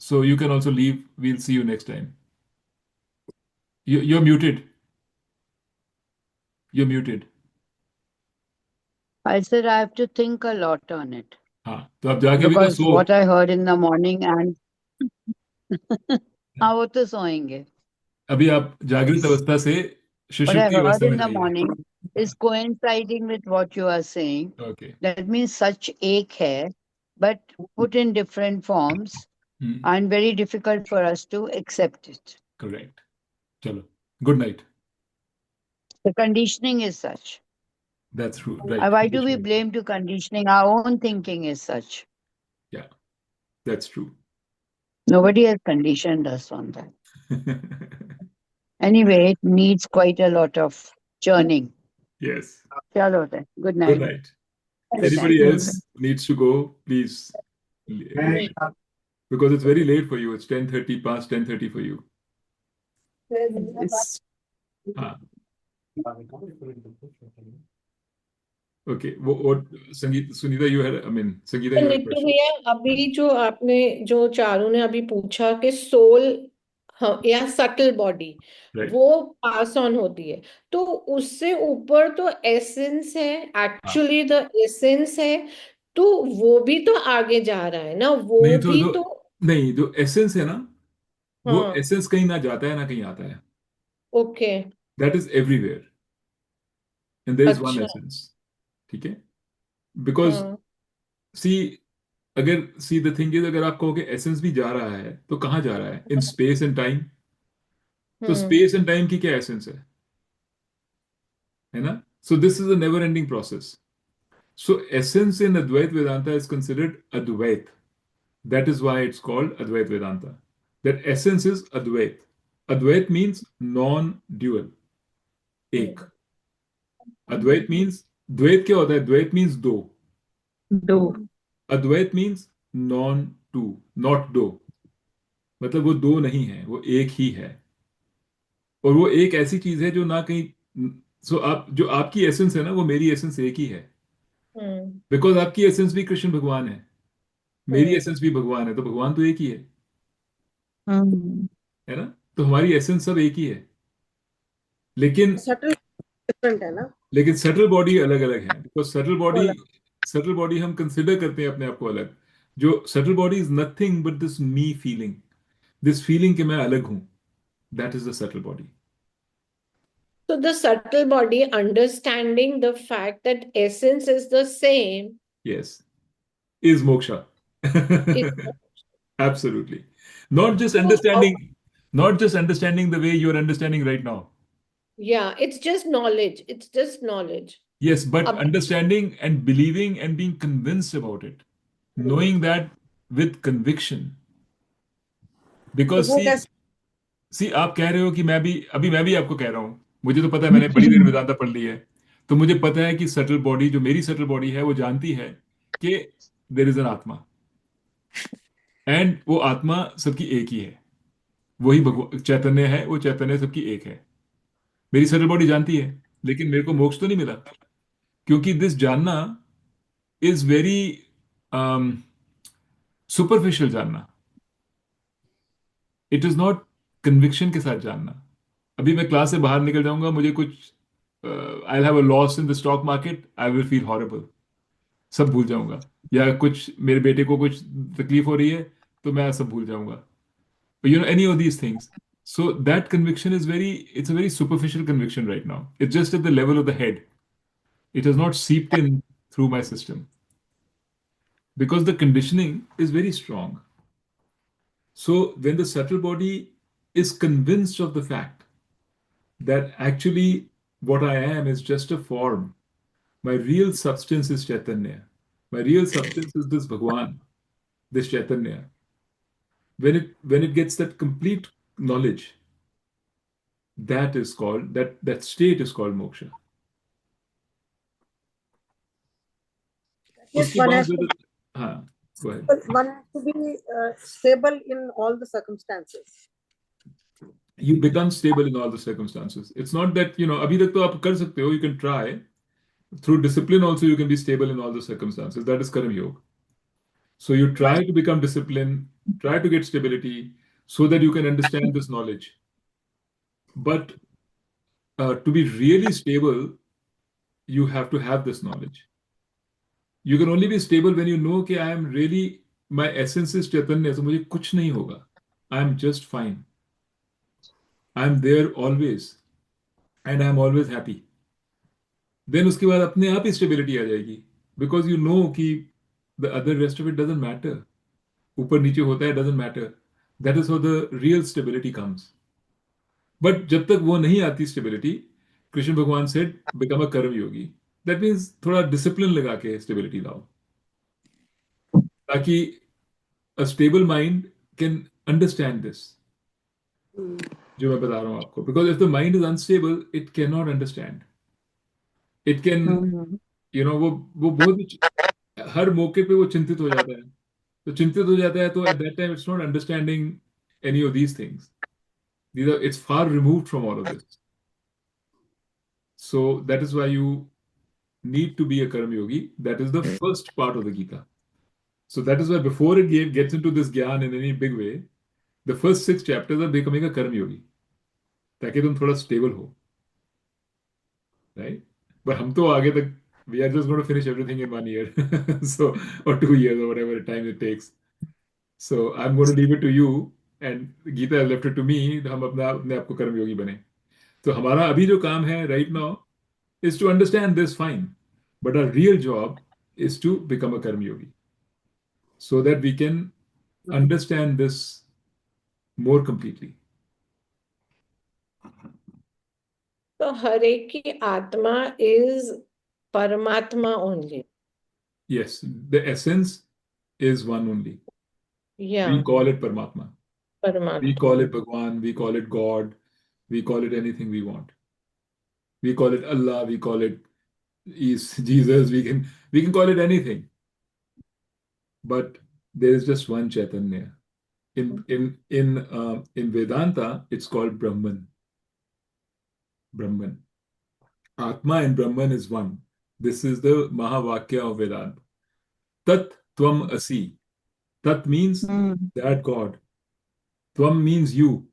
Speaker 1: So you can also leave. We'll see you next time. You're muted. You're muted.
Speaker 3: I said I have to think a lot on it
Speaker 1: हाँ, तो आप जाके भी तो
Speaker 3: because
Speaker 1: so.
Speaker 3: what I heard in the morning and हाँ वो तो सोएंगे.
Speaker 1: अभी आप जागृत अवस्था से
Speaker 3: What I
Speaker 1: सुषुप्ति
Speaker 3: heard
Speaker 1: अवस्था
Speaker 3: in
Speaker 1: में
Speaker 3: the
Speaker 1: जाइए.
Speaker 3: morning is coinciding with what you are saying.
Speaker 1: Okay.
Speaker 3: That means such ache hai, but put in different forms
Speaker 1: hmm,
Speaker 3: and very difficult for us to accept it.
Speaker 1: Correct. चलो, good night.
Speaker 3: The conditioning is such.
Speaker 1: That's true, right.
Speaker 3: Why do we blame to conditioning? Our own thinking is such.
Speaker 1: या, that's true.
Speaker 3: Nobody has conditioned us on that. Anyway, it needs quite a lot of churning.
Speaker 1: Yes.
Speaker 3: Chalo then. Good
Speaker 1: good
Speaker 3: night.
Speaker 1: Night.
Speaker 3: Good
Speaker 1: Anybody
Speaker 3: night.
Speaker 1: else needs to go, please. Because it's very late for you. It's 10:30, past 10:30 for you.
Speaker 3: It's
Speaker 1: हाँ. Okay. What Sangeeta, Sunita, you had, I mean, Sangeeta, you had a
Speaker 6: Neetu
Speaker 1: question.
Speaker 6: भैया, अभी जो आपने, जो चारू ने अभी पूछा कि सोल, हाँ, या सटल बॉडी,
Speaker 1: Right.
Speaker 6: वो पास ऑन होती है, तो उससे ऊपर तो एसेंस है,
Speaker 1: हाँ.
Speaker 6: एक्चुअली द एसेंस है, तो वो भी तो आगे जा रहा है ना, वो
Speaker 1: नहीं
Speaker 6: भी
Speaker 1: जो
Speaker 6: तो.
Speaker 1: नहीं, जो एसेंस है ना, वो
Speaker 6: हाँ.
Speaker 1: एसेंस कहीं ना जाता है ना कहीं आता है.
Speaker 6: Okay.
Speaker 1: That is everywhere and there is one
Speaker 6: अच्छा.
Speaker 1: एसेंस. ठीक है. बिकॉज
Speaker 6: हाँ.
Speaker 1: सी, अगर सी द थिंग इज, अगर आप कहो कि एसेंस भी जा रहा है तो कहाँ जा रहा है? In space and time. तो
Speaker 6: हम्म.
Speaker 1: स्पेस एंड टाइम की क्या एसेंस है ना? So this is a never ending process. So essence in Advaita Vedanta is considered Advaita. That is why it's called Advait Vedanta. That essence is Advait. Advait means non-dual. एक. Advait means, द्वैत क्या होता है? द्वैत means दो.
Speaker 3: do.
Speaker 1: Advait means non-two, not दो. मतलब वो दो नहीं है, वो एक ही है. और वो एक ऐसी चीज है जो ना कहीं, सो आप जो आपकी एसेंस है ना, वो मेरी एसेंस एक ही है.
Speaker 6: हम्म.
Speaker 1: बिकॉज आपकी एसेंस भी कृष्ण भगवान है, मेरी
Speaker 6: हम्म.
Speaker 1: एसेंस भी भगवान है, तो भगवान तो एक ही
Speaker 3: Hmm.
Speaker 1: है ना? तो हमारी एसेंस सब एक ही है. लेकिन
Speaker 5: सटल डिफरेंट है ना.
Speaker 1: लेकिन सटल बॉडी अलग अलग है. बिकॉज
Speaker 5: बोला.
Speaker 1: सटल बॉडी हम कंसिडर करते हैं अपने आप को अलग. जो subtle body is nothing but this me feeling, this feeling कि मैं अलग हूं. That is the subtle body.
Speaker 6: So the subtle body understanding the fact that essence is the same
Speaker 1: यस, is moksha.
Speaker 6: is
Speaker 1: absolutely. Not just
Speaker 6: so how,
Speaker 1: understanding, not just understanding the way you are understanding right now.
Speaker 6: yeah, it's just knowledge. It's just knowledge.
Speaker 1: Yes, but
Speaker 6: अब
Speaker 1: understanding and believing and being convinced about it, knowing that with conviction.
Speaker 5: तो
Speaker 1: Because
Speaker 5: वो कैसे.
Speaker 1: सी आप कह रहे हो कि मैं भी आपको कह रहा हूँ, मुझे तो पता है, मैंने बड़ी देर वेदांता पढ़ ली है, तो मुझे पता है कि सटल बॉडी, जो मेरी सटल बॉडी है, वो जानती है कि देयर इज एन आत्मा, एंड वो आत्मा सबकी एक ही है. वही भगवान चैतन्य है, वो चैतन्य सबकी एक है. मेरी सटल बॉडी जानती है, लेकिन मेरे को मोक्ष तो नहीं मिला. क्योंकि दिस जानना इज वेरी सुपरफिशियल जानना. इट इज नॉट कन्विक्शन के साथ जानना. अभी मैं क्लास से बाहर निकल जाऊंगा, मुझे कुछ आई have a loss in the stock market, I will feel horrible, सब भूल जाऊंगा. या कुछ मेरे बेटे को कुछ तकलीफ हो रही है, तो मैं सब भूल जाऊंगा. Any of these things. So that conviction is it's a very superficial conviction right now. It's just at the level of the head. It has not seeped in through my system because the conditioning is very strong. So when the subtle body is convinced of the fact that actually what I am is just a form. My real substance is Chaitanya. My real substance is this Bhagwan, this Chaitanya. When it gets that complete knowledge, that state is called moksha.
Speaker 5: Yes,
Speaker 1: उसके बाद फिर हाँ, go ahead.
Speaker 5: one has to be stable in all the circumstances.
Speaker 1: You become stable in all the circumstances. It's not that, अभी तक तो आप कर सकते हो, you can try. Through discipline also you can be stable in all the circumstances. That is Karma Yoga. So you try to become disciplined, try to get stability so that you can understand this knowledge. But to be really stable, you have to have this knowledge. You can only be stable when you know कि I am really, my essence is Chaitanya, so मुझे कुछ नहीं होगा. I am just fine. I am there always. And I am always happy. Then उसके बाद अपने आप ही stability आ जाएगी. Because you know कि the other rest of it doesn't matter. ऊपर नीचे होता है, doesn't matter. That is how the real stability comes. But जब तक वो नहीं आती stability, कृष्ण भगवान said, become a कर्म योगी. That means थोड़ा discipline लगा के stability लाओ. ताकि a stable mind can understand this. जो मैं बता रहा हूँ आपको. Because if the mind is unstable, it cannot understand. It can, वो बहुत हर मौके पे वो चिंतित हो जाता है. तो चिंतित हो जाता है तो at that time it's not understanding any of these things. It's far removed from all of this. So that is why you need to be a Karma Yogi. That is the first part of the Gita. So that is why before it gets into this Gyan in any big way, the first 6 chapters are becoming a Karma Yogi. ताकि तुम थोड़ा stable हो. Right? But हम तो आगे तक, we are just going to finish everything in 1 year. So, or 2 years or whatever time it takes. So I'm going to leave it to you and Gita has left it to me. हम अपने आप को कर्म योगी बने. तो हमारा अभी जो काम है right now is to understand this fine. But our real job is to become a karma yogi so that we can understand this more completely.
Speaker 6: So Hare ki Atma is Paramatma only.
Speaker 1: Yes, the essence is one only.
Speaker 6: Yeah.
Speaker 1: We call it Paramatma.
Speaker 6: Paramatma.
Speaker 1: We call it Bhagwan, we call it God, we call it anything we want. We call it Allah, we call it Jesus, we can call it anything. But there is just one Chaitanya. In Vedanta, it's called Brahman. Brahman. Atma and Brahman is one. This is the Mahavakya of Vedanta. Tat Tvam Asi. Tat means that God. Tvam means you.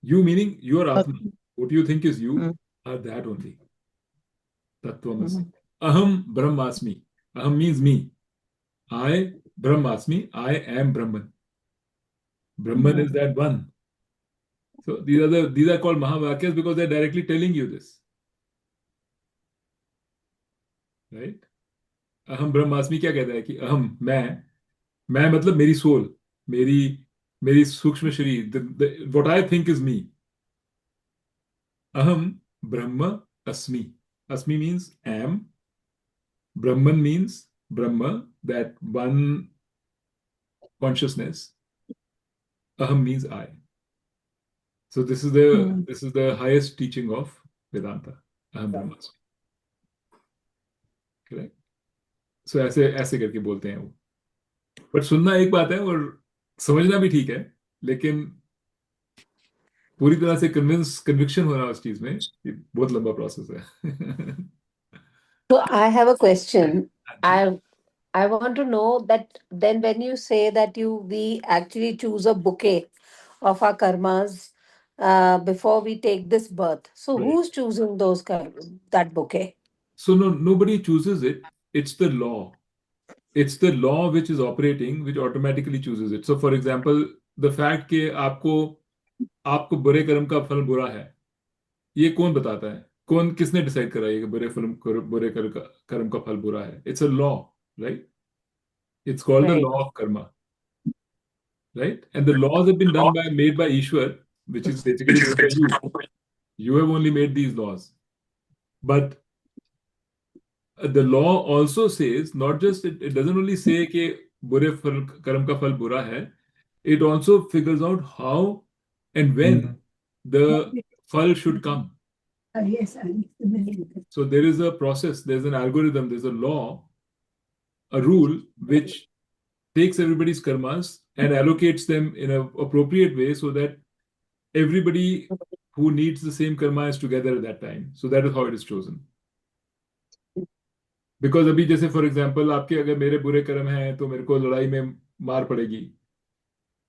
Speaker 1: You meaning your Atma. What you think is you are that only. Tat Tvam Asi. Aham Brahmasmi. Aham means me. I Brahmasmi. I am Brahman. Brahman is that one. So these are called Mahavakyas because they're directly telling you this. Right? अहम ब्रह्मास्मि क्या कहता है कि अहम मैं मतलब मेरी सोल, मेरी सूक्ष्म शरीर, what I think is me. अहम ब्रह्म अस्मि. Asmi means am. Brahman means Brahma, that one consciousness. Aham means I. So this is the highest teaching of Vedanta. Aham Brahmasmi. Correct? So ऐसे करके बोलते हैं वो. बट सुनना एक बात है और समझना भी ठीक है, लेकिन पूरी तरह से कन्विक्शन होना उस चीज में बहुत लंबा प्रोसेस है.
Speaker 4: So I have a question. I want to know that then when you say that we actually choose a bouquet of our karmas before we take this birth. So
Speaker 1: Right.
Speaker 4: who's choosing that bouquet?
Speaker 1: So nobody chooses it. It's the law. It's the law which is operating, which automatically chooses it. So for example, the fact कि आपको बुरे कर्म का फल बुरा है, ये कौन बताता है? किसने डिसाइड करा ये कि बुरे कर्म का फल बुरा है? It's a law, right? It's called the
Speaker 4: Right.
Speaker 1: law of karma, right? And the laws have been made by Ishwar, which is basically good for you. You have only made these laws. But the law also says, not just, it doesn't only say कि बुरे फल कर्म का फल बुरा है, it also figures out how and when the फल should come.
Speaker 2: Yes,
Speaker 1: So there is a process, there's an algorithm, there's a law, a rule which takes everybody's karmas and allocates them in an appropriate way so that everybody who needs the same karma is together at that time. So that is how it is chosen. Because अभी जैसे for example आपके अगर मेरे बुरे कर्म हैं तो मेरे को लड़ाई में मार पड़ेगी,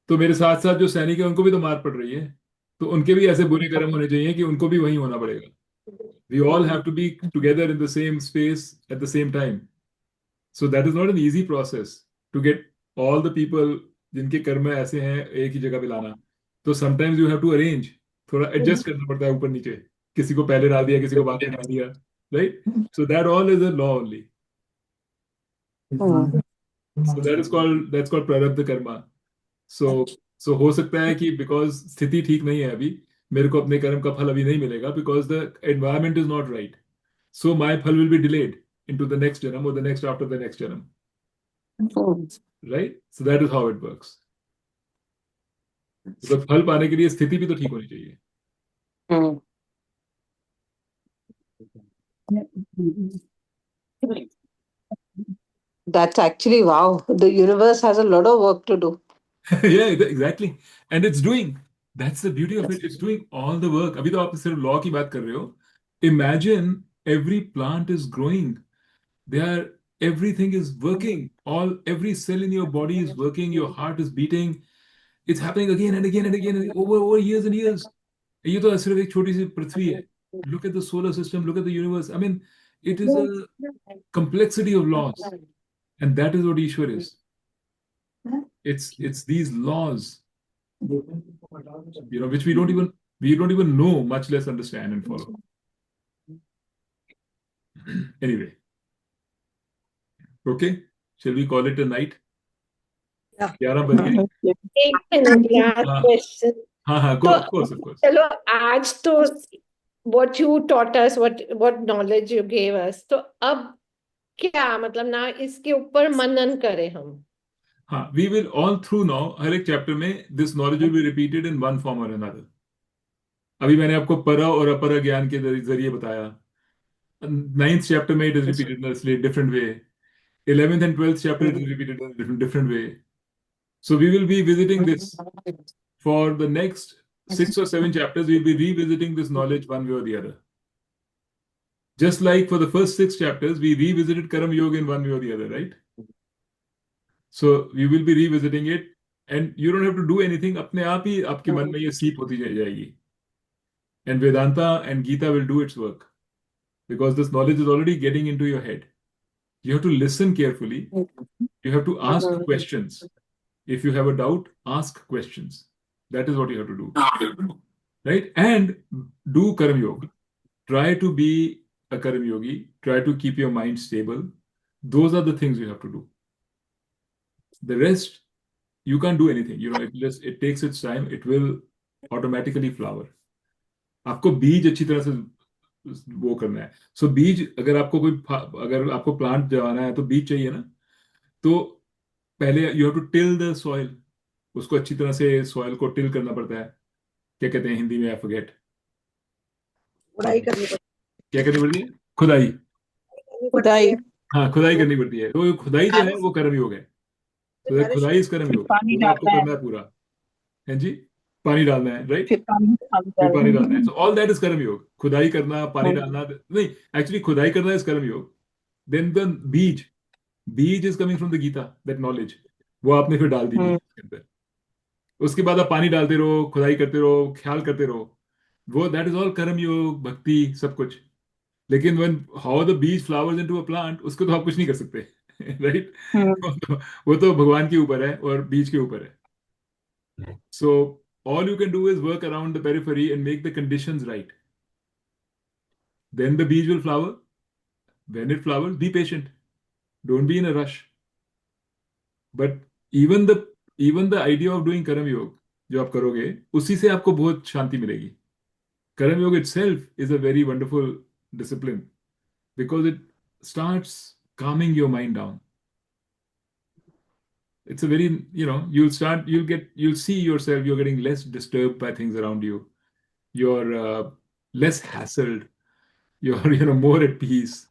Speaker 1: तो मेरे साथ साथ जो सैनिक है उनको भी तो मार पड़ रही है, तो उनके भी ऐसे बुरे कर्म होने चाहिए कि उनको भी वही होना पड़ेगा. We all have to be together in the same space at the same time. So that is not an easy process to get all the people जिनके कर्म ऐसे हैं एक ही जगह पे लाना. तो sometimes you have to arrange, थोड़ा adjust करना पड़ता है ऊपर नीचे, किसी को पहले डाल दिया किसी को बाद में डाल दिया, right? So that all is a law only.
Speaker 4: Hmm.
Speaker 1: So that's called prarabdha karma. So हो सकता है कि because स्थिति ठीक नहीं है अभी, मेरे को अपने कर्म का फल अभी नहीं मिलेगा because the environment is not right. So my phal will be delayed into the next janam or the next after the next janam.
Speaker 4: Hmm.
Speaker 1: Right? So that is how it works. Because फल पाने के लिए स्थिति भी तो ठीक होनी चाहिए.
Speaker 4: Hmm. That's actually wow. The universe has a lot of work to do.
Speaker 1: Yeah, exactly. And it's doing. That's the beauty of it. It's doing all the work. अभी तो आप सिर्फ law की बात कर रहे हो. Imagine every plant is growing. Everything is working. Every cell in your body is working. Your heart is beating. It's happening again and again and again and over years and years. ये तो सिर्फ एक छोटी सी पृथ्वी है. Look at the solar system. Look at the universe. I mean, it is a complexity of laws, and that is what Ishwar is. It's these laws, which we don't even know, much less understand and follow. Anyway, okay, shall we call it a night?
Speaker 5: Yeah.
Speaker 1: 11 बज गए.
Speaker 6: एक minute, last
Speaker 1: हाँ.
Speaker 6: question.
Speaker 1: हाँ,
Speaker 6: तो
Speaker 1: of course.
Speaker 6: चलो आज तो what you taught us, what knowledge you gave us, तो अब क्या मतलब ना इसके ऊपर मनन करें हम.
Speaker 1: हाँ, we will all through now, हर एक चैप्टर में this knowledge will be repeated in one form or another. अभी मैंने आपको परा और अपरा ज्ञान के जरिए बताया. 9th chapter में it is repeated in a slightly different way. 11th and 12th chapter it is repeated in a different way. So we will be visiting this for the next 6 or 7 chapters. We'll be revisiting this knowledge one way or the other. Just like for the first 6 chapters, we revisited Karam Yoga in one way or the other, right? So we will be revisiting it, and you don't have to do anything. अपने आप ही आपके मन में ये सीप होती जाएगी. And Vedanta and Gita will do its work because this knowledge is already getting into your head. You have to listen carefully. You have to ask questions. If you have a doubt, ask questions. That is what you have to do. Right? And do Karam Yoga. Try to be a Karam Yogi. Try to keep your mind stable. Those are the things you have to do. The rest, you can't do anything. It takes its time. It will automatically flower. आपको बीज अच्छी तरह से वो करना है. सो बीज अगर आपको प्लांट जमाना है तो बीज चाहिए ना. तो पहले you have to till the soil. उसको अच्छी तरह से सॉइल को टिल करना पड़ता है. क्या कहते हैं हिंदी में, आई फॉरगेट.
Speaker 5: खुदाई करनी पड़ती
Speaker 1: क्या करनी पड़ती है? खुदाई.
Speaker 6: खुदाई.
Speaker 1: हाँ, खुदाई करनी पड़ती है. तो खुदाई जो है वो कर्म योग है. तो खुदाई इस कर्म योग वो आपको करना है पूरा. है जी. पानी डालना है, राइट? फिर पानी डालना है. So all that is karma योग. खुदाई करना, पानी डालना नहीं, एक्चुअली खुदाई करना is karma yoga. Then the beej is coming from the Gita, that knowledge. वो आपने फिर डाल दी बीज के अंदर. उसके बाद आप पानी डालते रहो, खुदाई करते रहो, ख्याल करते रहो. वो दैट इज ऑल कर्म योग, भक्ति, सब कुछ. लेकिन when how the bees flowers into a plant, उसको तो आप कुछ नहीं कर सकते. राइट? वो तो भगवान के ऊपर है और बीज के ऊपर है. सो all you can do is work around the periphery and make the conditions right. Then the bees will flower. When it flowers, be patient. Don't be in a rush. But even the idea of doing Karam Yoga, जो आप करोगे, उसी से आपको बहुत शांति मिलेगी. Karma Yoga itself is a very wonderful discipline because it starts calming your mind down. It's a very, you'll see yourself, you're getting less disturbed by things around you. You're less hassled. You're more at peace.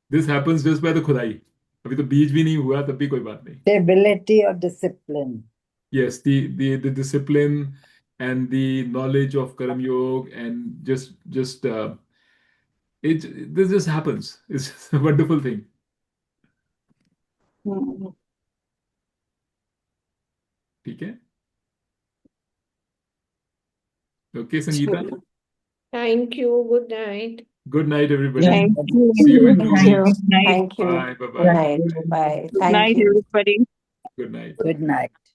Speaker 1: This happens just by the खुदाई. अभी तो बीज भी नहीं हुआ तब भी कोई बात नहीं.
Speaker 8: Stability or discipline.
Speaker 1: Yes, the discipline and the knowledge of Karma Yoga and just this just happens. It's just a wonderful thing. ठीक है? Okay, Sangeeta.
Speaker 6: Thank you. Good night.
Speaker 1: Good night, everybody.
Speaker 7: Thank you.
Speaker 1: See you in 2
Speaker 4: Thank you.
Speaker 1: weeks.
Speaker 7: Night.
Speaker 4: Thank you.
Speaker 1: Bye.
Speaker 4: Good
Speaker 1: Bye-bye.
Speaker 4: night. Bye.
Speaker 7: Good
Speaker 4: Thank
Speaker 7: night,
Speaker 4: you.
Speaker 7: everybody.
Speaker 1: Good night.
Speaker 8: Good night.